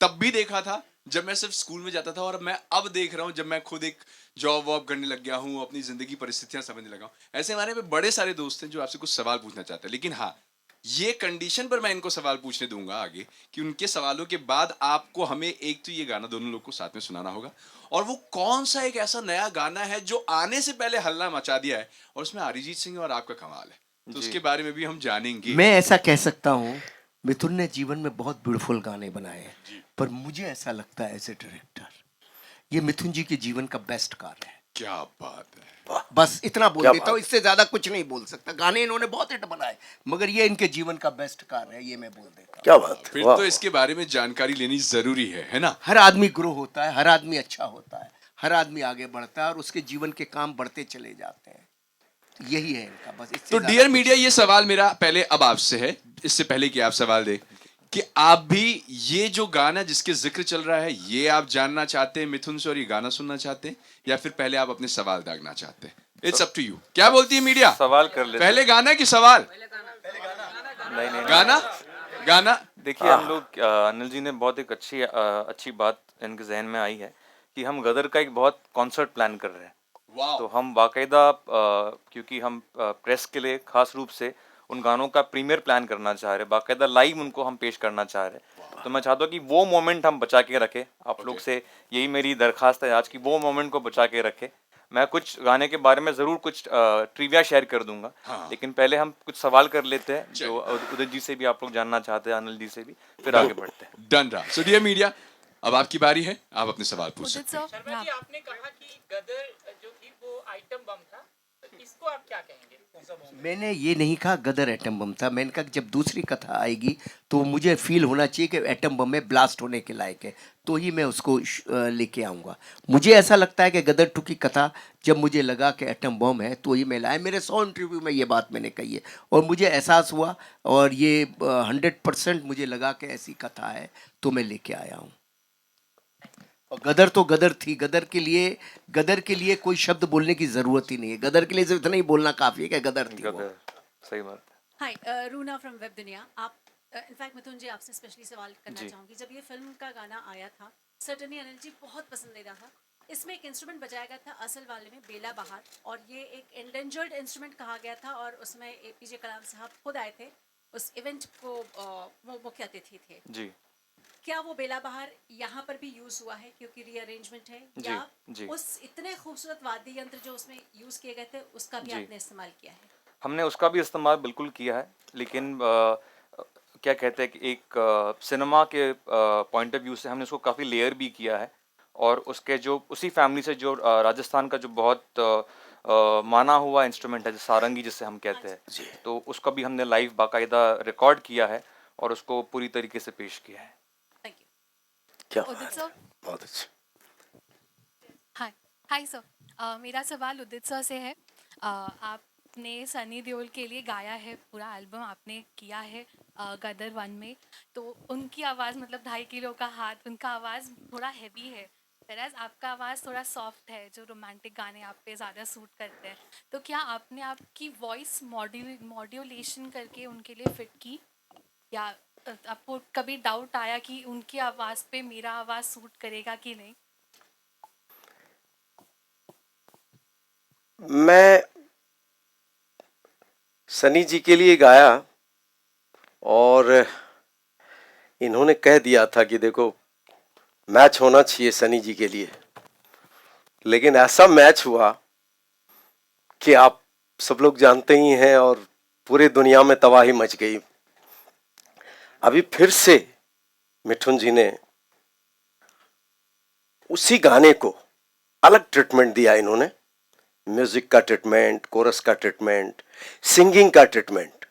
तब भी देखा था जब मैं सिर्फ स्कूल में जाता था, और मैं अब देख रहा हूँ जब मैं खुद एक जॉब वॉब करने लग गया हूँ, अपनी जिंदगी परिस्थितियां समझने लगा हूँ। ऐसे हमारे में बड़े सारे दोस्त हैं जो आपसे कुछ सवाल पूछना चाहते हैं, लेकिन हाँ, ये कंडीशन पर मैं इनको सवाल पूछने दूंगा आगे कि उनके सवालों के बाद आपको हमें एक तो ये गाना दोनों लोग को साथ में सुनाना होगा, और वो कौन सा एक ऐसा नया गाना है जो आने से पहले हल्ला मचा दिया है, और उसमें अरिजीत सिंह और आपका कमाल है, तो उसके बारे में भी हम जानेंगे। मैं ऐसा कह सकता हूँ, मिथुन ने जीवन में बहुत ब्यूटीफुल गाने बनाए हैं, पर मुझे ऐसा लगता है एज ए डायरेक्टर, ये मिथुन जी के जीवन का बेस्ट कार्य है। क्या बात है। बस इतना बोल क्या देता हूँ, इससे ज्यादा कुछ नहीं बोल सकता। गाने इन्होंने बहुत हिट बनाए, मगर ये इनके जीवन का बेस्ट कार्य है, ये मैं बोल देता हूँ। क्या बात। फिर वाह, तो इसके बारे में जानकारी लेनी जरूरी है ना। हर आदमी ग्रो होता है, हर आदमी अच्छा होता है, हर आदमी आगे बढ़ता है, और उसके जीवन के काम बढ़ते चले जाते हैं। तो यही है इनका, बस इससे तो ज्यादा डियर कुछ मीडिया, ये सवाल मेरा पहले अब आपसे है, इससे पहले कि आप सवाल दें, कि आप भी ये जो गाना जिसके जिक्र चल रहा है, ये आप जानना चाहते हैं मिथुन से और ये गाना सुनना चाहते हैं, या फिर पहले आप अपने सवाल दागना चाहते हैं? It's up to you. क्या बोलती है मीडिया? सवाल कर लेते पहले गाना कि सवाल? नहीं नहीं गाना। गाना। देखिए, हम लोग अनिल जी ने बहुत एक अच्छी बात इनके जहन में आई है कि हम गदर का एक बहुत कॉन्सर्ट प्लान कर रहे हैं। वाह। तो हम बाकायदा क्योंकि हम प्रेस के लिए खास रूप से उन गानों का प्रीमियर प्लान करना चाह रहे हैं, बाकायदा लाइव उनको हम पेश करना चाह रहे हैं। तो मैं चाहता हूँ कि वो मोमेंट हम बचा के रखें, आप लोग से यही मेरी दरखास्त है आज की, वो मोमेंट को बचा के रखें। मैं कुछ गाने के बारे में ज़रूर कुछ ट्रिविया शेयर कर दूंगा, लेकिन पहले हम कुछ सवाल कर लेते हैं जो उदित जी से भी आप लोग जानना चाहते हैं, अनिल जी से भी, फिर आगे बढ़ते हैं। डन रहा। सो डियर मीडिया, अब आपकी बारी है, आप अपने सवाल पूछ उदित सकते हैं। सर, शर्मा जी, आपने कहा कि गदर जो थी वो आइटम बम था, तो इसको आप क्या कहेंगे? मैंने ये नहीं कहा गदर एटम बम था, मैंने कहा कि जब दूसरी कथा आएगी तो मुझे फील होना चाहिए कि एटम बम में ब्लास्ट होने के लायक है, तो ही मैं उसको लेके आऊँगा। मुझे ऐसा लगता है कि गदर 2 की कथा जब मुझे लगा कि एटम बम है तो ही मैं लाया। मेरे 100 इंटरव्यू में ये बात मैंने कही है और मुझे एहसास हुआ और ये 100% मुझे लगा कि ऐसी कथा है तो मैं लेके आया हूँ। और गदर तो गदर थी, गदर के लिए कोई शब्द बोलने की जरूरत ही नहीं है। गदर के लिए सिर्फ इतना ही बोलना काफी है कि गदर थी वो। गदर, सही बात है। हाय, रूना फ्रॉम वेब दुनिया। आप इनफैक्ट मिथुन जी आपसे स्पेशली सवाल करना जी। चाहूँगी, जब ये फिल्म का गाना आया था सर्टनली अनिल जी बहुत पसंदीदा था। इसमें एक इंस्ट्रूमेंट बजाया गया था असल वाले में बेला बहार, और ये एक एंडेंजर्ड इंस्ट्रूमेंट कहा गया था, और उसमें APJ कलाम साहब खुद आए थे उस इवेंट को, वो मुख्य अतिथि थे। जी क्या वो बेला बहार यहाँ पर भी यूज हुआ है क्योंकि रीअरेंजमेंट है, जी, या जी। उस इतने खूबसूरत वाद्य यंत्र जो उसमें यूज किए गए थे उसका भी जी। आपने इस्तेमाल किया है? हमने उसका भी इस्तेमाल बिल्कुल किया है, लेकिन क्या कहते हैं कि एक सिनेमा के पॉइंट ऑफ व्यू से हमने उसको काफ़ी लेयर भी किया है, और उसके जो उसी फैमिली से जो राजस्थान का जो बहुत माना हुआ इंस्ट्रूमेंट है, जो सारंगी जिसे हम कहते हैं, तो उसका भी हमने लाइव बाकायदा रिकॉर्ड किया है और उसको पूरी तरीके से पेश किया है। Thank you. क्या उदित बात है, सर। बहुत अच्छा। हाय हाय सर, मेरा सवाल उदित सर से है। आपने सनी देओल के लिए गाया है, पूरा एल्बम आपने किया है गदर 1 में, तो उनकी आवाज़ मतलब 2.5 किलो का हाथ, उनका आवाज़ थोड़ा हैवी है, whereas आपका आवाज़ थोड़ा सॉफ्ट है, जो रोमांटिक गाने आप पे ज़्यादा सूट करते हैं। तो क्या आपने आपकी वॉइस मॉड्यूलेशन करके उनके लिए फिट की, या आपको कभी डाउट आया कि उनकी आवाज़ पे मेरा आवाज़ सूट करेगा कि नहीं? मैं सनी जी के लिए गाया और इन्होंने कह दिया था कि देखो मैच होना चाहिए सनी जी के लिए, लेकिन ऐसा मैच हुआ कि आप सब लोग जानते ही हैं और पूरी दुनिया में तबाही मच गई। अभी फिर से मिठुन जी ने उसी गाने को अलग ट्रीटमेंट दिया इन्होंने, म्यूजिक का ट्रीटमेंट, कोरस का ट्रीटमेंट, सिंगिंग का ट्रीटमेंट।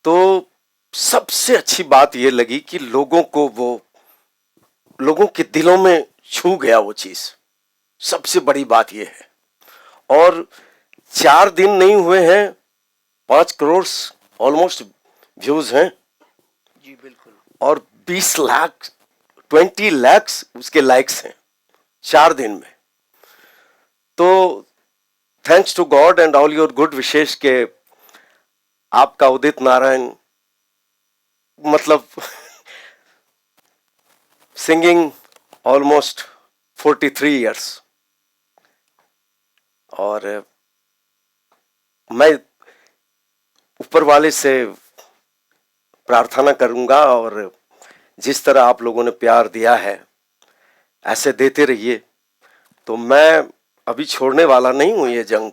तो सबसे अच्छी बात यह लगी कि लोगों के दिलों में छू गया वो चीज, सबसे बड़ी बात यह है। और 4 दिन नहीं हुए हैं, 5 करोड़ ऑलमोस्ट व्यूज हैं जी बिल्कुल। और 20 लाख 20 लाख उसके लाइक्स हैं 4 दिन में। तो thanks to god and all your good wishes के आपका उदित नारायण मतलब सिंगिंग ऑलमोस्ट 43 इयर्स, और मैं ऊपर वाले से प्रार्थना करूंगा और जिस तरह आप लोगों ने प्यार दिया है ऐसे देते रहिए। तो मैं अभी छोड़ने वाला नहीं हूं ये जंग।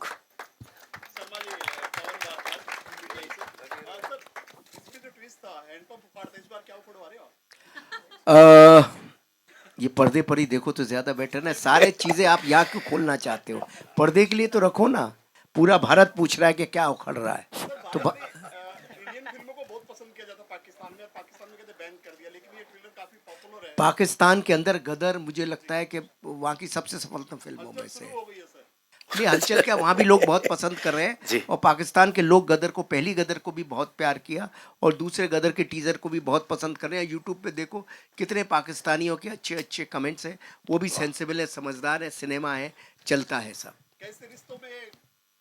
ये पर्दे पर ही देखो तो ज्यादा बेटर ना, सारे चीजें आप यहाँ क्यों खोलना चाहते हो? पर्दे के लिए तो रखो ना। पूरा भारत पूछ रहा है कि क्या उखड़ रहा है, तो इंडियन फिल्मों को बहुत पसंद किया जाता पाकिस्तान में कहते बैन कर दिया, लेकिन ये ट्रेलर काफी पॉपुलर है। पाकिस्तान के अंदर गदर मुझे लगता है कि वहाँ की सबसे सफलतम फिल्मों में से है। हो गई है सर। नहीं, हलचल क्या, वहाँ भी लोग बहुत पसंद कर रहे जी। हैं, और पाकिस्तान के लोग गदर को, पहली गदर को भी बहुत प्यार किया, और दूसरे गदर के टीजर को भी बहुत पसंद कर रहे हैं। यूट्यूब पे देखो कितने पाकिस्तानियों के अच्छे अच्छे कमेंट्स हैं, वो भी सेंसिबल है, समझदार है, सिनेमा है, चलता है सब। कैसे रिश्तों में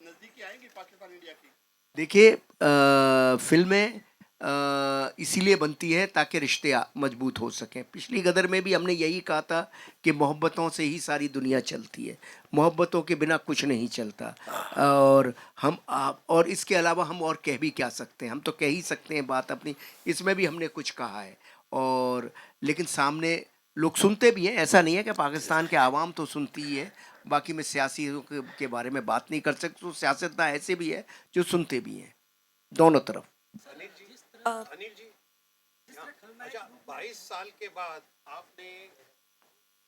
नजदीकी आएंगी पाकिस्तान इंडिया की? देखिए, फिल्में इसीलिए बनती है ताकि रिश्ते मजबूत हो सकें। पिछली गदर में भी हमने यही कहा था कि मोहब्बतों से ही सारी दुनिया चलती है, मोहब्बतों के बिना कुछ नहीं चलता। और और इसके अलावा हम और कह भी क्या सकते हैं? हम तो कह ही सकते हैं बात अपनी, इसमें भी हमने कुछ कहा है, और लेकिन सामने लोग सुनते भी हैं, ऐसा नहीं है कि पाकिस्तान के आवाम तो सुनती ही है, बाकी मैं सियासियों के बारे में बात नहीं कर सकता, तो सियासतदान ऐसे भी है जो सुनते भी हैं, दोनों तरफ। अनिल जी, अच्छा 22 साल के बाद आपने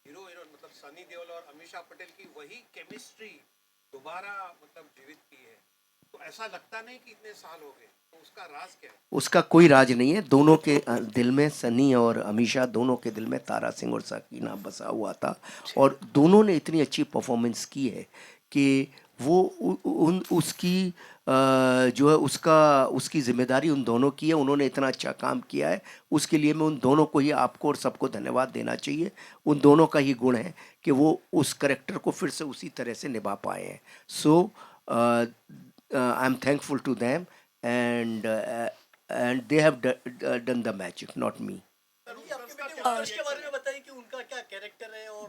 हीरो हीरोइन मतलब सनी देओल और अमीषा पटेल की वही केमिस्ट्री दोबारा मतलब जीवित की है, तो ऐसा लगता नहीं कि इतने साल हो गए, तो उसका राज क्या है? उसका कोई राज नहीं है, दोनों के दिल में, सनी और अमीषा दोनों के दिल में तारा सिंह और सकीना बसा हुआ था, और दोनों ने इतनी अच्छी परफॉर्मेंस की है कि वो उसकी जो है उसकी जिम्मेदारी उन दोनों की है, उन्होंने इतना अच्छा काम किया है, उसके लिए मैं उन दोनों को ही, आपको और सबको धन्यवाद देना चाहिए। उन दोनों का ही गुण है कि वो उस करेक्टर को फिर से उसी तरह से निभा पाए हैं। So I am thankful to them and they have done the magic, not me. उसके बारे में बताइए कि उनका क्या कैरेक्टर है और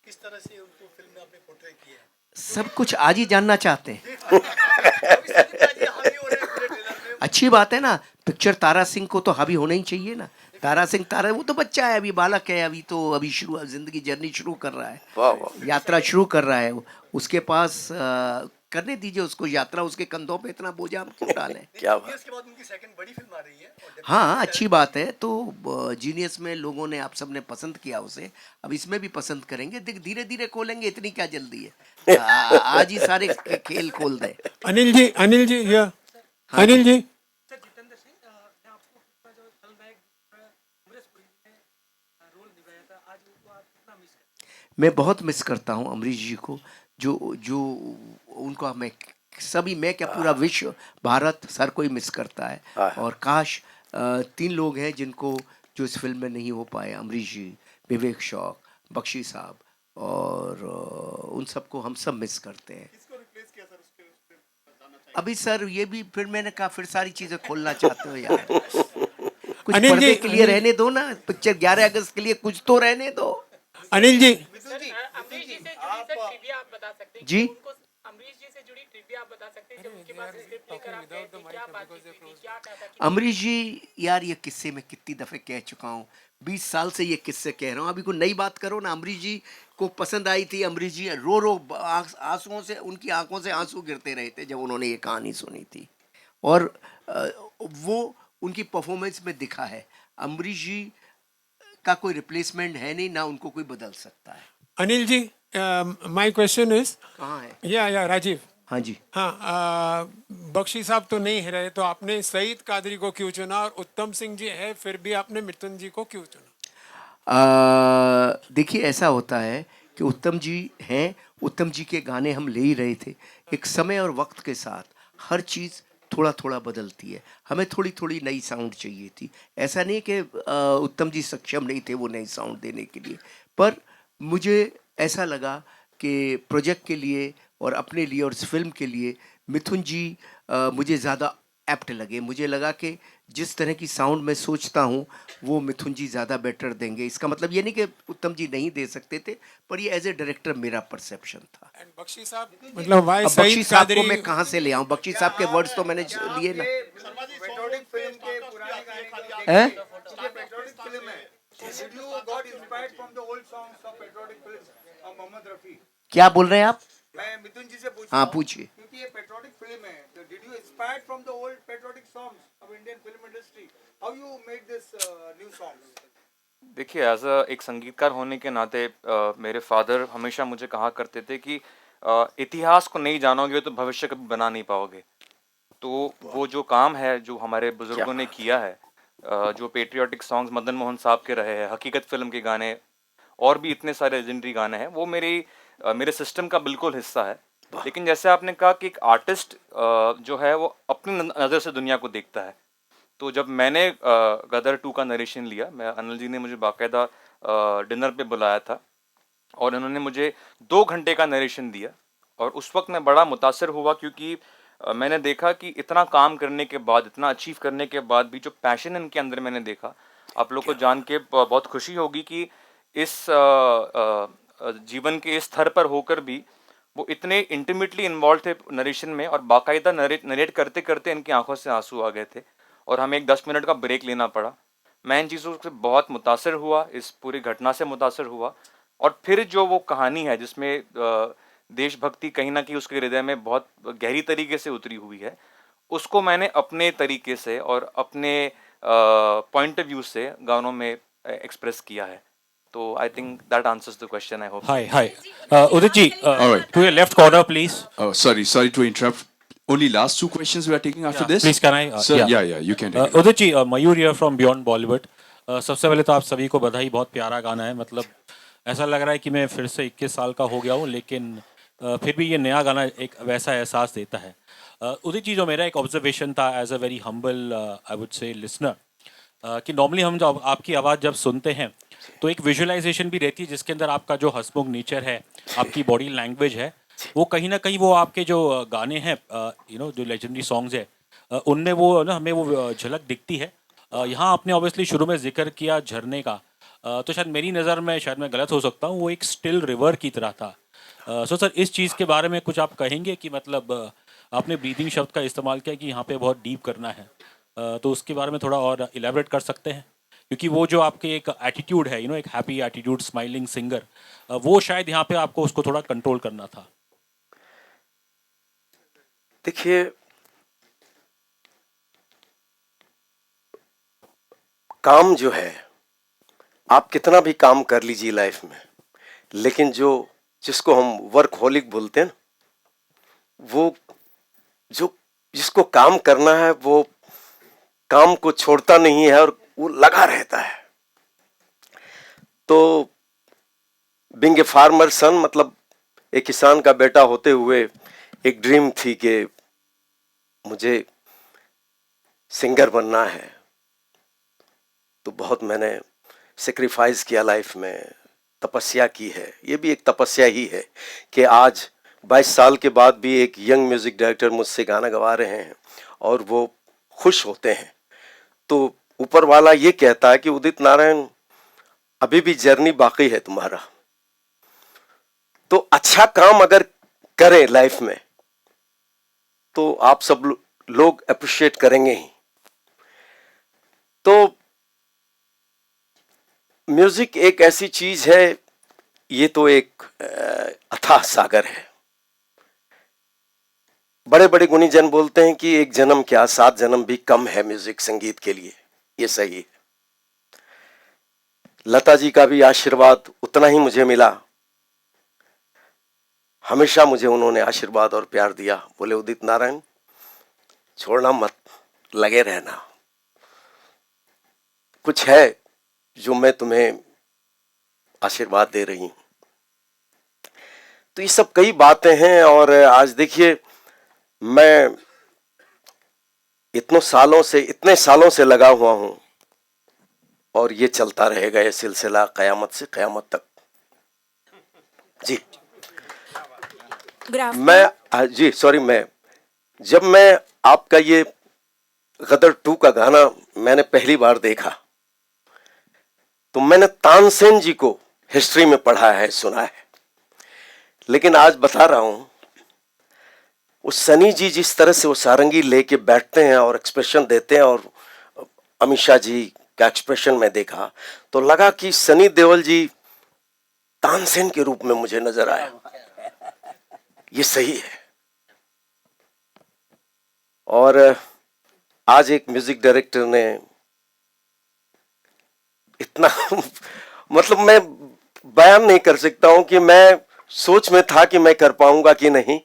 किस तरह से उनको फिल्म में आपने पोर्ट्रे किया है। सब कुछ आज ही जानना चाहते हैं। अभी सभी ताजी हावी हो रहे हैं पूरे ट्रेलर में। अच्छी बात है ना, पिक्चर तारा सिंह को तो हावी होना ही चाहिए ना। तारा सिंह वो तो बच्चा है, अभी बालक है, अभी शुरू जिंदगी जर्नी शुरू कर रहा है, वाह वाह, यात्रा शुरू कर रहा है। उसके पास करने दीजिए उसको यात्रा, उसके कंधों पे इतना बोझा हम क्यों डालें। क्या जीनियस के बाद उनकी सेकंड बड़ी फिल्म आ रही है और हाँ, अच्छी बात है। तो जीनियस में लोगों ने, आप सब ने पसंद किया उसे, अब इसमें भी पसंद करेंगे, धीरे धीरे खोलेंगे, इतनी क्या जल्दी है। आज ही सारे खेल खोल दे। अनिल जी हियर, अनिल जी मैं बहुत मिस करता हूँ अमरीश जी को, जो उनको मैं क्या पूरा विश्व, भारत, हर कोई मिस करता है। और काश 3 लोग हैं जो इस फिल्म में नहीं हो पाए, अमरीश जी, विवेक शौक, बख्शी साहब, और उन सबको हम सब मिस करते हैं। अभी सर ये भी फिर मैंने कहा फिर सारी चीजें खोलना चाहते हो यार, कुछ अनिल पर्दे जी, के लिए रहने दो ना, पिक्चर 11 अगस्त के लिए कुछ तो रहने दो। अनिल जी अमरीश जी से जुड़ी सर ट्रिविया आप बता सकते हैं जी? कि उनको अमरीश जी से जुड़ी ट्रिविया आप बता सकते हैं जब उनके पास स्क्रिप्ट लेकर आप गए थे, क्या बातचीत हुई थी, क्या क्या था? अमरीश जी यार, ये किस्से मैं कितनी दफे कह चुका हूँ, 20 साल से ये किस्से कह रहा हूँ, अभी कोई नई बात करो ना। अमरीश जी को पसंद आई थी, अमरीश जी रो आंसुओं से, उनकी आंखों से आंसू गिरते रहे थे जब उन्होंने ये कहानी सुनी थी, और वो उनकी परफॉर्मेंस में दिखा है। अमरीश जी का कोई रिप्लेसमेंट है नहीं, ना उनको कोई बदल सकता है। Anil ji my question is, कहाँ है? या राजीव, हाँ जी। हाँ, बख्शी साहब तो नहीं रहे, तो आपने सईद कादरी को क्यों चुना, और उत्तम सिंह जी है फिर भी आपने मिथुन जी को क्यों चुना? देखिए, ऐसा होता है कि उत्तम जी हैं, उत्तम जी के गाने हम ले ही रहे थे। एक समय और वक्त के साथ हर चीज़ थोड़ा थोड़ा बदलती है, हमें थोड़ी थोड़ी नई साउंड चाहिए थी। ऐसा नहीं कि उत्तम जी सक्षम नहीं थे वो नई साउंड देने के लिए, पर मुझे ऐसा लगा कि प्रोजेक्ट के लिए और अपने लिए और इस फिल्म के लिए मिथुन जी मुझे ज़्यादा एप्ट लगे। मुझे लगा कि जिस तरह की साउंड मैं सोचता हूँ वो मिथुन जी ज़्यादा बेटर देंगे। इसका मतलब ये नहीं कि उत्तम जी नहीं दे सकते थे, पर ये एज ए डायरेक्टर मेरा परसेप्शन था। एंड बख्शी साहब, मतलब वाई अब बख्शी सईद साहब को कादरी, मैं कहाँ से ले आऊँ? बख्शी साहब के वर्ड्स तो मैंने लिए ना। पेट्रोलिक फिल्म के पुराने गाने हैं? पेट्रोलिक फिल्म है, Did you got inspired from the old songs of patriotic films of Mohammed Rafi? क्या बोल रहे हैं आप? मैं मिथुन जी से पूछ हाँ, रहा हूँ, पूछिए। क्योंकि ये पेट्रोटिक फिल्म है, तो did you inspired from the old patriotic songs of Indian film industry? How you made this new songs? देखिए, एज अ एक संगीतकार होने के नाते मेरे फादर हमेशा मुझे कहा करते थे कि इतिहास को नहीं जानोगे तो भविष्य कभी बना नहीं पाओगे। तो वो जो काम है जो हमारे बुजुर्गों ने किया है, जो पेट्रियाटिक सॉन्ग्स मदन मोहन साहब के रहे हैं, हकीकत फिल्म के गाने और भी इतने सारे लेजेंडरी गाने हैं, वो मेरे सिस्टम का बिल्कुल हिस्सा है। लेकिन जैसे आपने कहा कि एक आर्टिस्ट जो है वो अपनी नज़र से दुनिया को देखता है, तो जब मैंने गदर 2 का नरेशन लिया, मैं अनिल जी ने मुझे बाकायदा डिनर पे बुलाया था और उन्होंने मुझे 2 घंटे का नरेशन दिया, और उस वक्त मैं बड़ा मुतासर हुआ क्योंकि मैंने देखा कि इतना काम करने के बाद, इतना अचीव करने के बाद भी जो पैशन इनके अंदर मैंने देखा, आप लोग को जान के बहुत खुशी होगी कि इस जीवन के इस स्तर पर होकर भी वो इतने इंटीमेटली इन्वॉल्व थे नरेशन में, और बाकायदा नरेट करते करते इनकी आंखों से आंसू आ गए थे और हमें एक 10 मिनट का ब्रेक लेना पड़ा। मैं इन चीज़ों से बहुत मुतासर हुआ, इस पूरी घटना से मुतासर हुआ, और फिर जो वो कहानी है जिसमें देशभक्ति कहीं ना कहीं उसके हृदय में बहुत गहरी तरीके से उतरी हुई है, उसको मैंने अपने तरीके से और अपने पॉइंट ऑफ व्यू से गानों में एक्सप्रेस किया है. तो I think that answers the question. I hope. Hi. Udit ji, All right. to your left corner, please. Oh, sorry to interrupt. Only last two questions we are taking after this. Please, can I? Sir, yeah, you can take it. Udit ji, Mayur here from Beyond Bollywood. सबसे पहले तो आप सभी को बधाई, बहुत प्यारा गाना है. मतलब ऐसा लग रहा है कि मैं फिर से 21 साल का हो गया हूँ, लेकिन फिर भी ये नया गाना एक वैसा एहसास देता है. उदित जी, जो मेरा एक ऑब्जर्वेशन था as a very humble I would say listener, कि नॉर्मली हम जब आपकी आवाज़ जब सुनते हैं तो एक विजुअलाइजेशन भी रहती है जिसके अंदर आपका जो हंसमुख नेचर है, आपकी बॉडी लैंग्वेज है, वो कहीं ना कहीं वो आपके जो गाने हैं जो लेजेंडरी सॉन्ग्स है उनमें वो ना हमें वो झलक दिखती है. यहाँ आपने ऑब्वियसली शुरू में जिक्र किया झरने का, तो शायद मेरी नज़र में, शायद मैं गलत हो सकता हूँ, वो एक स्टिल रिवर की तरह था. सो सर, इस चीज़ के बारे में कुछ आप कहेंगे कि मतलब आपने ब्रीदिंग शब्द का इस्तेमाल किया कि यहाँ पे बहुत डीप करना है, तो उसके बारे में थोड़ा और इलेबरेट कर सकते हैं? क्योंकि वो जो आपके एक एटीट्यूड है, एक हैप्पी एटीट्यूड, स्माइलिंग सिंगर, वो शायद यहाँ पे आपको उसको थोड़ा कंट्रोल करना था. देखिए, काम जो है, आप कितना भी काम कर लीजिए लाइफ में, लेकिन जिसको हम वर्कहोलिक बोलते हैं, वो जिसको काम करना है वो काम को छोड़ता नहीं है और वो लगा रहता है. तो बीइंग ए फार्मर सन, मतलब एक किसान का बेटा होते हुए एक ड्रीम थी कि मुझे सिंगर बनना है. तो बहुत मैंने सेक्रीफाइस किया लाइफ में, तपस्या की है. ये भी एक तपस्या ही है कि आज 22 साल के बाद भी एक यंग म्यूजिक डायरेक्टर मुझसे गाना गवा रहे हैं और वो खुश होते हैं. तो ऊपर वाला ये कहता है कि उदित नारायण, अभी भी जर्नी बाकी है तुम्हारा. तो अच्छा काम अगर करें लाइफ में तो आप सब लोग अप्रिशिएट करेंगे ही. तो म्यूजिक एक ऐसी चीज है, ये तो एक अथाह सागर है. बड़े बड़े गुणीजन बोलते हैं कि एक जन्म क्या 7 जन्म भी कम है म्यूजिक संगीत के लिए. ये सही है. लता जी का भी आशीर्वाद उतना ही मुझे मिला. हमेशा मुझे उन्होंने आशीर्वाद और प्यार दिया. बोले उदित नारायण, छोड़ना मत, लगे रहना. कुछ है जो मैं तुम्हें आशीर्वाद दे रही हूं. तो ये सब कई बातें हैं. और आज देखिए, मैं इतने सालों से लगा हुआ हूं और ये चलता रहेगा, ये सिलसिला कयामत से कयामत तक. जी. जब मैं आपका ये गदर 2 का गाना मैंने पहली बार देखा तो मैंने तानसेन जी को हिस्ट्री में पढ़ा है, सुना है, लेकिन आज बता रहा हूं, उस सनी जी जिस तरह से वो सारंगी लेके बैठते हैं और एक्सप्रेशन देते हैं, और अमीषा जी का एक्सप्रेशन में देखा तो लगा कि सनी देओल जी तानसेन के रूप में मुझे नजर आया. ये सही है. और आज एक म्यूजिक डायरेक्टर ने इतना मतलब मैं बयान नहीं कर सकता हूं कि मैं सोच में था कि मैं कर पाऊंगा कि नहीं,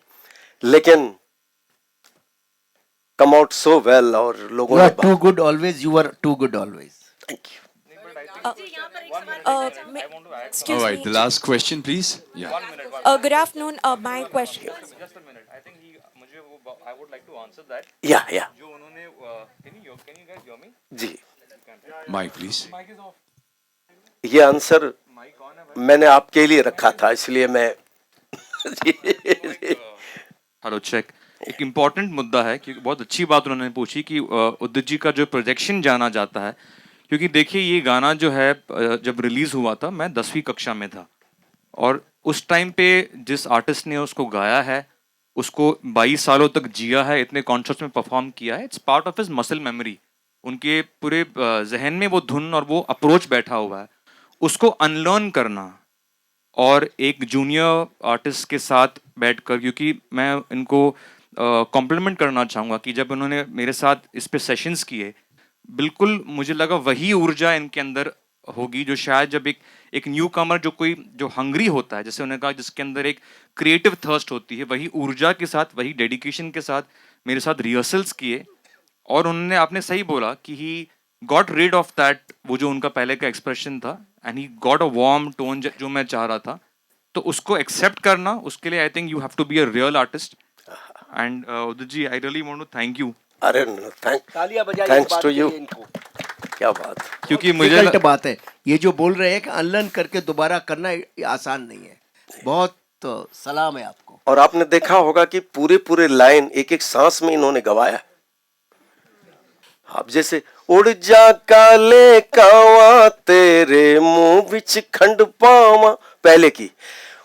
लेकिन कम आउट सो वेल. और लोगों You ने are too good always. You are too good always. Thank you. All right, the last question, please. Yeah. Good afternoon. My question. Just a minute. I think I would like to answer that. या जो उन्होंने can you guys hear me? जी. Mic, please. ये answer मैंने आपके लिए रखा था, इसलिए मैं हेलो चेक. एक इम्पॉर्टेंट मुद्दा है, क्योंकि बहुत अच्छी बात उन्होंने पूछी कि उदित जी का जो प्रोजेक्शन जाना जाता है. क्योंकि देखिए, ये गाना जो है जब रिलीज हुआ था, मैं 10वीं कक्षा में था, और उस टाइम पे जिस आर्टिस्ट ने उसको गाया है, उसको 22 सालों तक जिया है, इतने कॉन्सर्ट्स में परफॉर्म किया है, it's part of his muscle memory. उनके पूरे जहन में वो धुन और वो अप्रोच बैठा हुआ है, उसको अनलर्न करना और एक जूनियर आर्टिस्ट के साथ बैठकर, क्योंकि मैं इनको कॉम्प्लीमेंट करना चाहूँगा कि जब उन्होंने मेरे साथ इस पे सेशंस किए, बिल्कुल मुझे लगा वही ऊर्जा इनके अंदर होगी जो शायद जब एक न्यू कमर जो हंग्री होता है, जैसे उन्होंने कहा, जिसके अंदर एक क्रिएटिव थर्स्ट होती है, वही ऊर्जा के साथ, वही डेडिकेशन के साथ मेरे साथ रिहर्सल्स किए। और उन्होंने, आपने सही बोला कि he got read of that, वो जो उनका पहले का एक्सप्रेशन था, and he got a warm tone जो मैं चाह रहा था। तो उसको एक्सेप्ट करना, उसके लिए I think you have to be a real artist. And Udit ji, I really want to thank you. अरे थैंक्स टू यू। क्या बात। क्योंकि मुझे डिफिकल्ट बात है ये जो बोल रहे हैं कि अनलर्न करके दोबारा करना ये आसान नहीं है। बहुत सलाम है आपको। और आपने देखा होगा कि पूरे पूरे लाइन एक एक सांस में इन्होंने गवाया। आप जैसे उड़ जा काले कावा तेरे मुंह बिच खंड पावा, पहले की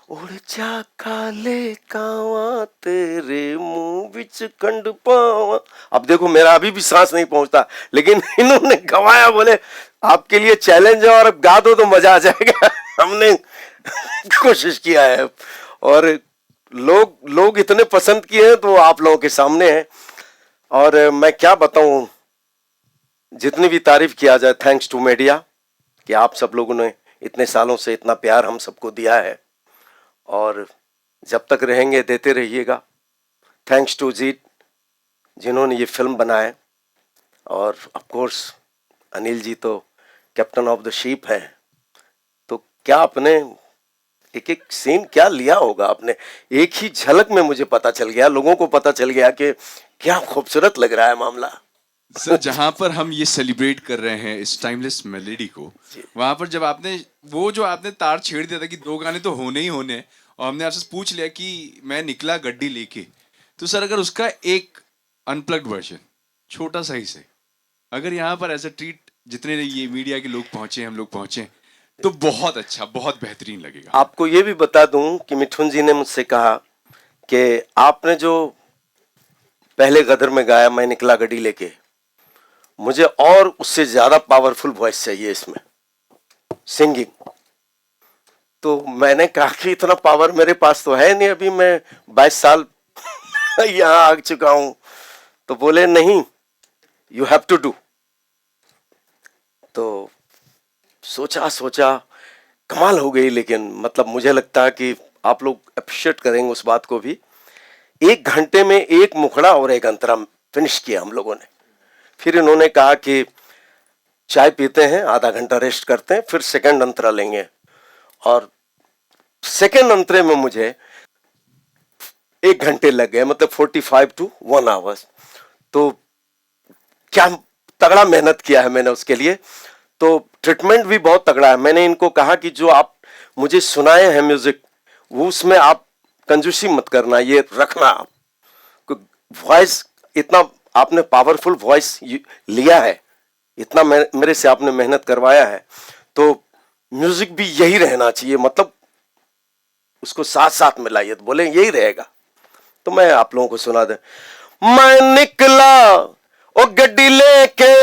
उड़ जा काले कावा तेरे मुंह बिच खंड पावा। अब देखो मेरा अभी भी सांस नहीं पहुंचता, लेकिन इन्होंने गवाया। बोले आपके लिए चैलेंज है और गा दो तो मजा आ जाएगा। हमने कोशिश किया है और लोग इतने पसंद किए हैं तो आप लोगों के सामने है। और मैं क्या बताऊं, जितनी भी तारीफ किया जाए, थैंक्स टू मीडिया कि आप सब लोगों ने इतने सालों से इतना प्यार हम सबको दिया है और जब तक रहेंगे देते रहिएगा। थैंक्स टू जीत जिन्होंने ये फिल्म बनाए, और ऑफ कोर्स अनिल जी तो कैप्टन ऑफ द शिप है। तो क्या आपने एक एक सीन क्या लिया होगा आपने, एक ही झलक में मुझे पता चल गया, लोगों को पता चल गया कि क्या खूबसूरत लग रहा है मामला। सर, जहां पर हम ये सेलिब्रेट कर रहे हैं इस टाइमलेस मेलेडी को, वहां पर जब आपने तार छेड़ दिया था कि 2 गाने तो होने ही होने, और हमने आपसे पूछ लिया कि मैं निकला गड्डी लेके, तो सर अगर उसका एक अनप्लग्ड वर्जन छोटा सा ही से अगर यहाँ पर ऐसा ट्रीट, जितने ये मीडिया के लोग पहुंचे, हम लोग पहुंचे, तो बहुत अच्छा, बहुत बेहतरीन लगेगा। आपको ये भी बता दूं कि मिठुन जी ने मुझसे कहा कि आपने जो पहले गदर में गाया मैं निकला गड्डी लेके, मुझे और उससे ज्यादा पावरफुल वॉइस चाहिए इसमें सिंगिंग। तो मैंने कहा कि इतना पावर मेरे पास तो है नहीं, अभी मैं 22 साल यहाँ आ चुका हूं। तो बोले नहीं, यू हैव टू डू। तो सोचा कमाल हो गई। लेकिन मतलब मुझे लगता है कि आप लोग अप्रिशिएट करेंगे उस बात को भी। 1 घंटे में 1 मुखड़ा और 1 अंतरा फिनिश किया हम लोगों ने। फिर इन्होंने कहा कि चाय पीते हैं, आधा घंटा रेस्ट करते हैं, फिर सेकंड अंतरा लेंगे। और सेकंड अंतरे में मुझे 1 घंटे लग गए, मतलब 45 to 1 आवर्स। तो क्या तगड़ा मेहनत किया है मैंने उसके लिए। तो ट्रीटमेंट भी बहुत तगड़ा है। मैंने इनको कहा कि जो आप मुझे सुनाए हैं म्यूजिक, वो उसमें आप कंजूसी मत करना, ये रखना। आप वॉइस इतना आपने पावरफुल वॉइस लिया है, इतना मेरे से आपने मेहनत करवाया है, तो म्यूजिक भी यही रहना चाहिए, मतलब उसको साथ साथ मिलाइए। तो बोले यही रहेगा। तो मैं आप लोगों को सुना दे। मैं निकला ओ गड्डी लेके,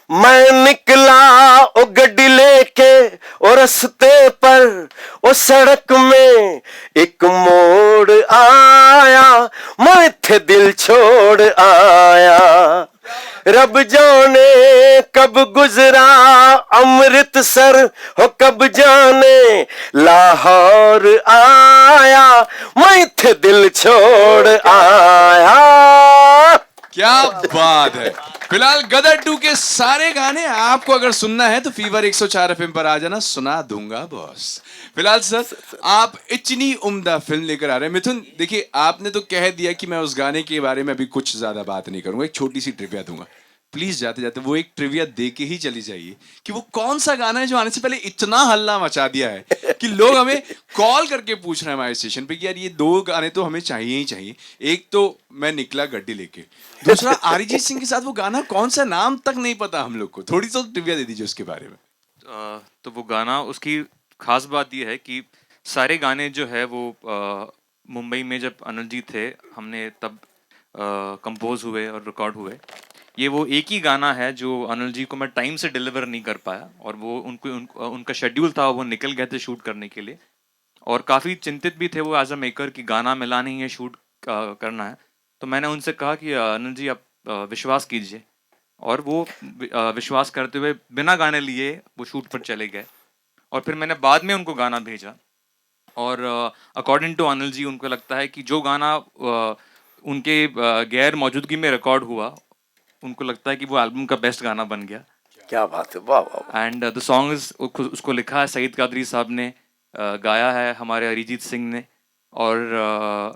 मैं निकला ओ गड्डी लेके, और रस्ते पर ओ सड़क में एक मोड़ आया, मैं थे दिल छोड़ आया। रब जाने कब गुजरा अमृतसर, हो कब जाने लाहौर आया, मैं थे दिल छोड़ आया। क्या बात है। फिलहाल गदर 2 के सारे गाने आपको अगर सुनना है तो फीवर 104 FM पर आ जाना, सुना दूंगा बॉस। फिलहाल सर, आप इतनी उम्दा फिल्म लेकर आ रहे हैं। मिथुन, देखिए आपने तो कह दिया कि मैं उस गाने के बारे में अभी कुछ ज्यादा बात नहीं करूंगा, एक छोटी सी ट्रिविया दूंगा। प्लीज जाते जाते वो एक ट्रिविया दे के ही चली जाइए कि वो कौन सा गाना है जो आने से पहले इतना हल्ला मचा दिया है कि लोग हमें कॉल करके पूछ रहे हैं हमारे स्टेशन पे कि यार ये 2 गाने तो हमें चाहिए ही चाहिए। एक तो मैं निकला गड्डी लेके, दूसरा अरिजीत सिंह के साथ वो गाना कौन सा, नाम तक नहीं पता हम लोग को। थोड़ी तो ट्रिविया दे दीजिए उसके बारे में। तो वो गाना, उसकी खास बात ये है कि सारे गाने जो है वो मुंबई में जब अनिल जी थे, हमने तब कंपोज हुए और रिकॉर्ड हुए। ये वो एक ही गाना है जो अनिल जी को मैं टाइम से डिलीवर नहीं कर पाया, और वो उनका शेड्यूल था, वो निकल गए थे शूट करने के लिए, और काफ़ी चिंतित भी थे वो एज अ मेकर कि गाना मिला नहीं है, शूट करना है। तो मैंने उनसे कहा कि अनिल जी आप विश्वास कीजिए, और वो विश्वास करते हुए बिना गाने लिए वो शूट पर चले गए, और फिर मैंने बाद में उनको गाना भेजा, और अकॉर्डिंग टू अनिल जी उनको लगता है कि जो गाना उनके गैर मौजूदगी में रिकॉर्ड हुआ, उनको लगता है कि वो एल्बम का बेस्ट गाना बन गया। क्या बात है, वाह वाह। एंड द सॉन्ग इज, उसको लिखा है सईद कादरी साहब ने, गाया है हमारे अरिजीत सिंह ने, और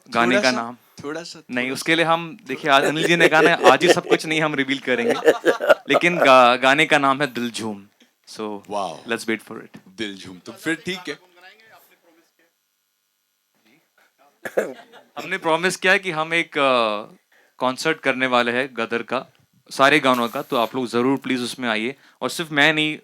गाने का नाम थोड़ा सा नहीं, उसके लिए हम देखिए आज अनिल जी ने गाना है, आज ही सब कुछ नहीं हम रिवील करेंगे, लेकिन गाने का नाम है Dil Jhoom. So wow, let's wait for it. Dil Jhoom, तो फिर ठीक है। हमने प्रॉमिस किया है कि हम एक कॉन्सर्ट करने वाले हैं गदर का, सारे गानों का, तो आप लोग ज़रूर प्लीज़ उसमें आइए। और सिर्फ मैं नहीं,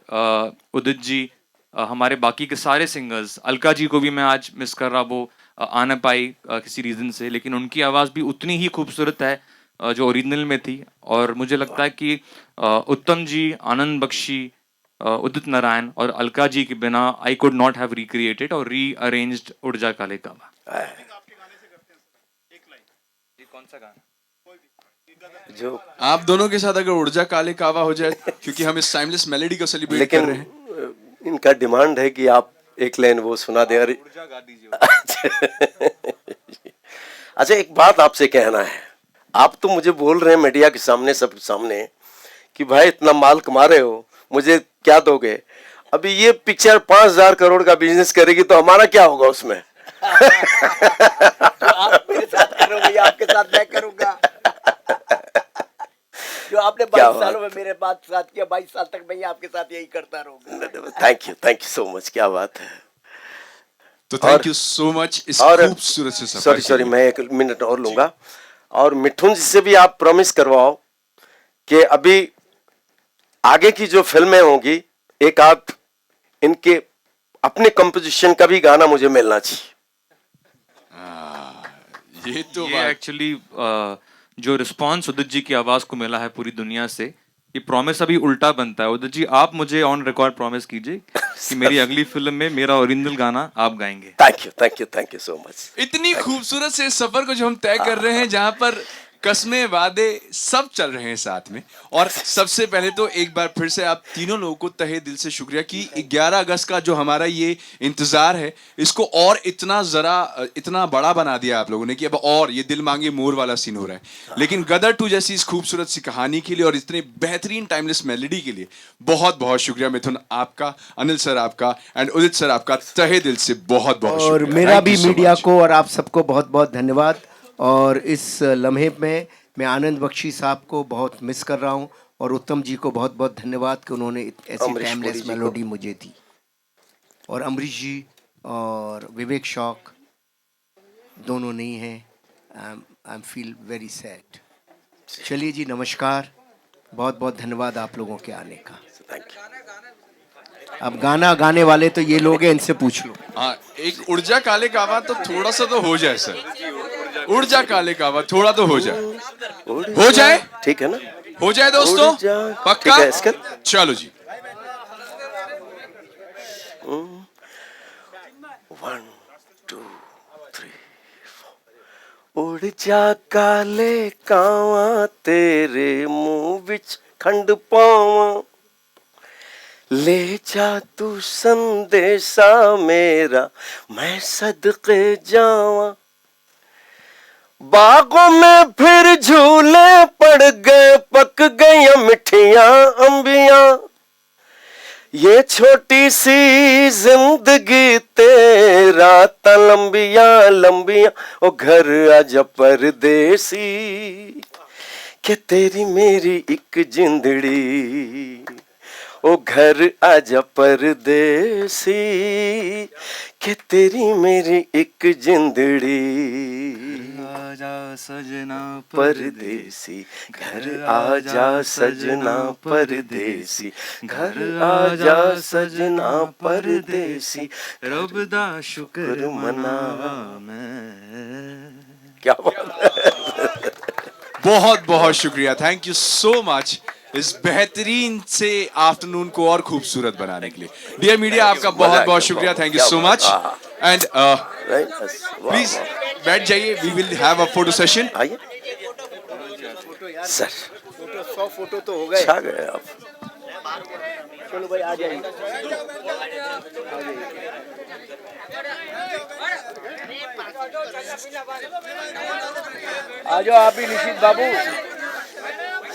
उदित जी, हमारे बाकी के सारे सिंगर्स, अलका जी को भी मैं आज मिस कर रहा, वो आ ना पाई किसी रीज़न से, लेकिन उनकी आवाज़ भी उतनी ही खूबसूरत है जो ओरिजिनल में थी। और मुझे लगता है कि उत्तम जी, आनंद बख्शी, उदित नारायण और अलका जी के बिना I could not have recreated और री अरेंज्ड उड़ जा काले कावा। कौन सा गाना जो आप दोनों के साथ अगर ऊर्जा काले कावा हो जाए, क्योंकि हम इस टाइमलेस मेलोडी को सेलिब्रेट कर रहे हैं। लेकिन इनका डिमांड है कि आप एक लाइन वो सुना दे। अच्छा, एक बात आपसे कहना है, आप तो मुझे बोल रहे हैं मीडिया के सामने, सब सामने, कि भाई इतना माल कमा रहे हो, मुझे क्या दोगे? अभी ये पिक्चर 5,000 करोड़ का बिजनेस करेगी तो हमारा क्या होगा उसमें? जो आप मेरे साथ करोगे या आपके साथ मैं करूंगा। जो आपने 22 सालों में मेरे साथ किया, 22 साल तक मैं आपके साथ यही करता रहूंगा। थैंक यू सो मच, क्या बात है। तो थैंक यू सो मच इस खूबसूरत से सफर। सॉरी, मैं 1 मिनट और लूंगा। और मिठुन जी से भी आप प्रॉमिस करवाओ कि अभी आगे की जो फिल्में होंगी, एक आप इनके अपने कंपोजिशन का भी गाना मुझे मिलना चाहिए। ये तो ये एक्चुअली जो रिस्पांस उदित जी की आवाज को मिला है पूरी दुनिया से, ये प्रॉमिस अभी उल्टा बनता है। उदित जी, आप मुझे ऑन रिकॉर्ड प्रॉमिस कीजिए कि मेरी अगली फिल्म में मेरा ओरिजिनल गाना आप गाएंगे। Thank you so much. इतनी खूबसूरत से इस सफर को जो हम तय कर रहे हैं, जहां पर कस्में, वादे सब चल रहे हैं साथ में। और सबसे पहले तो एक बार फिर से आप तीनों लोगों को तहे दिल से शुक्रिया कि 11 अगस्त का जो हमारा ये इंतजार है, इसको और इतना बड़ा बना दिया आप लोगों ने कि अब और ये दिल मांगे मोर वाला सीन हो रहा है। लेकिन गदर 2 जैसी इस खूबसूरत सी कहानी के लिए और इतने बेहतरीन टाइमलेस मेलोडी के लिए बहुत बहुत शुक्रिया मिथुन आपका, अनिल सर आपका, एंड उदित सर आपका, तहे दिल से बहुत बहुत और शुक्रिया। मेरा Thank भी you so मीडिया much. को और आप सबको बहुत बहुत धन्यवाद। और इस लम्हे में मैं आनंद बख्शी साहब को बहुत मिस कर रहा हूं, और उत्तम जी को बहुत बहुत धन्यवाद कि उन्होंने ऐसी अमरीश टाइमलेस पुरी जी मेलोडी मुझे दी। और अमरीश जी और विवेक शौक दोनों नहीं हैं। I feel very sad. चलिए जी, नमस्कार, बहुत बहुत धन्यवाद आप लोगों के आने का। अब गाना गाने वाले तो ये लोग हैं, इनसे पूछ लो। हाँ, एक ऊर्जा काले कावा तो थोड़ा सा तो हो जाए सर, ऊर्जा काले कावा थोड़ा तो हो जाए, ठीक है ना? हो जाए दोस्तों, पक्का? ठीक है, इसका चलो जी। 1 2 3 4 उड़ जा काले कावा तेरे मुंह विच खंड पावा, ले जा तू संदेशा मेरा मैं सदके जावा। बागों में फिर झूले पड़ गए, पक गई मिठियां अंबियां, ये छोटी सी जिंदगी तेरा ता लंबियां लंबियां। ओ घर आजा परदेसी के तेरी मेरी एक जिंदड़ी, ओ घर आजा परदेसी के तेरी मेरी एक जिंदड़ी। आजा सजना परदेसी घर आजा सजना परदेसी, घर आजा सजना परदेसी, रब दा शुक्र मना मैं। क्या बात है। बहुत बहुत शुक्रिया, थैंक यू सो मच इस बेहतरीन से आफ्टरनून को और खूबसूरत बनाने के लिए। डियर मीडिया, आपका बहुत बहुत शुक्रिया, thank you so much. And please बैठ जाइए, we will have a photo session. आइए सर, फोटो 100 फोटो तो हो गए। छा गए आप। चलो भाई आ जाइए। आ जाओ आप भी निशित बाबू।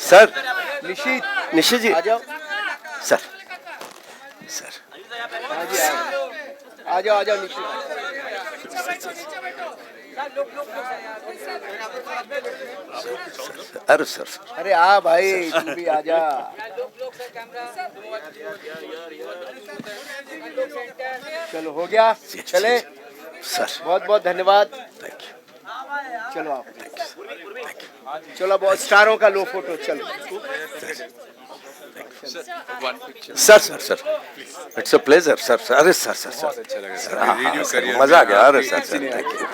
सर, निशित जी आ जाओ। सर, सर हाँ जी आ जाओ निशित। अरे सर, अरे आ भाई तू भी आ जा। चलो हो गया, चले। सर बहुत बहुत धन्यवाद। Thank you. चलो आप, चलो बहुत स्टारों का लो फोटो। चलो sir sir sir, it's a pleasure sir. अरे सर सर सर, अच्छा लगा सर, रेडियो करियर मजा आ में गया। अरे आपके सर सर, थैंक यू।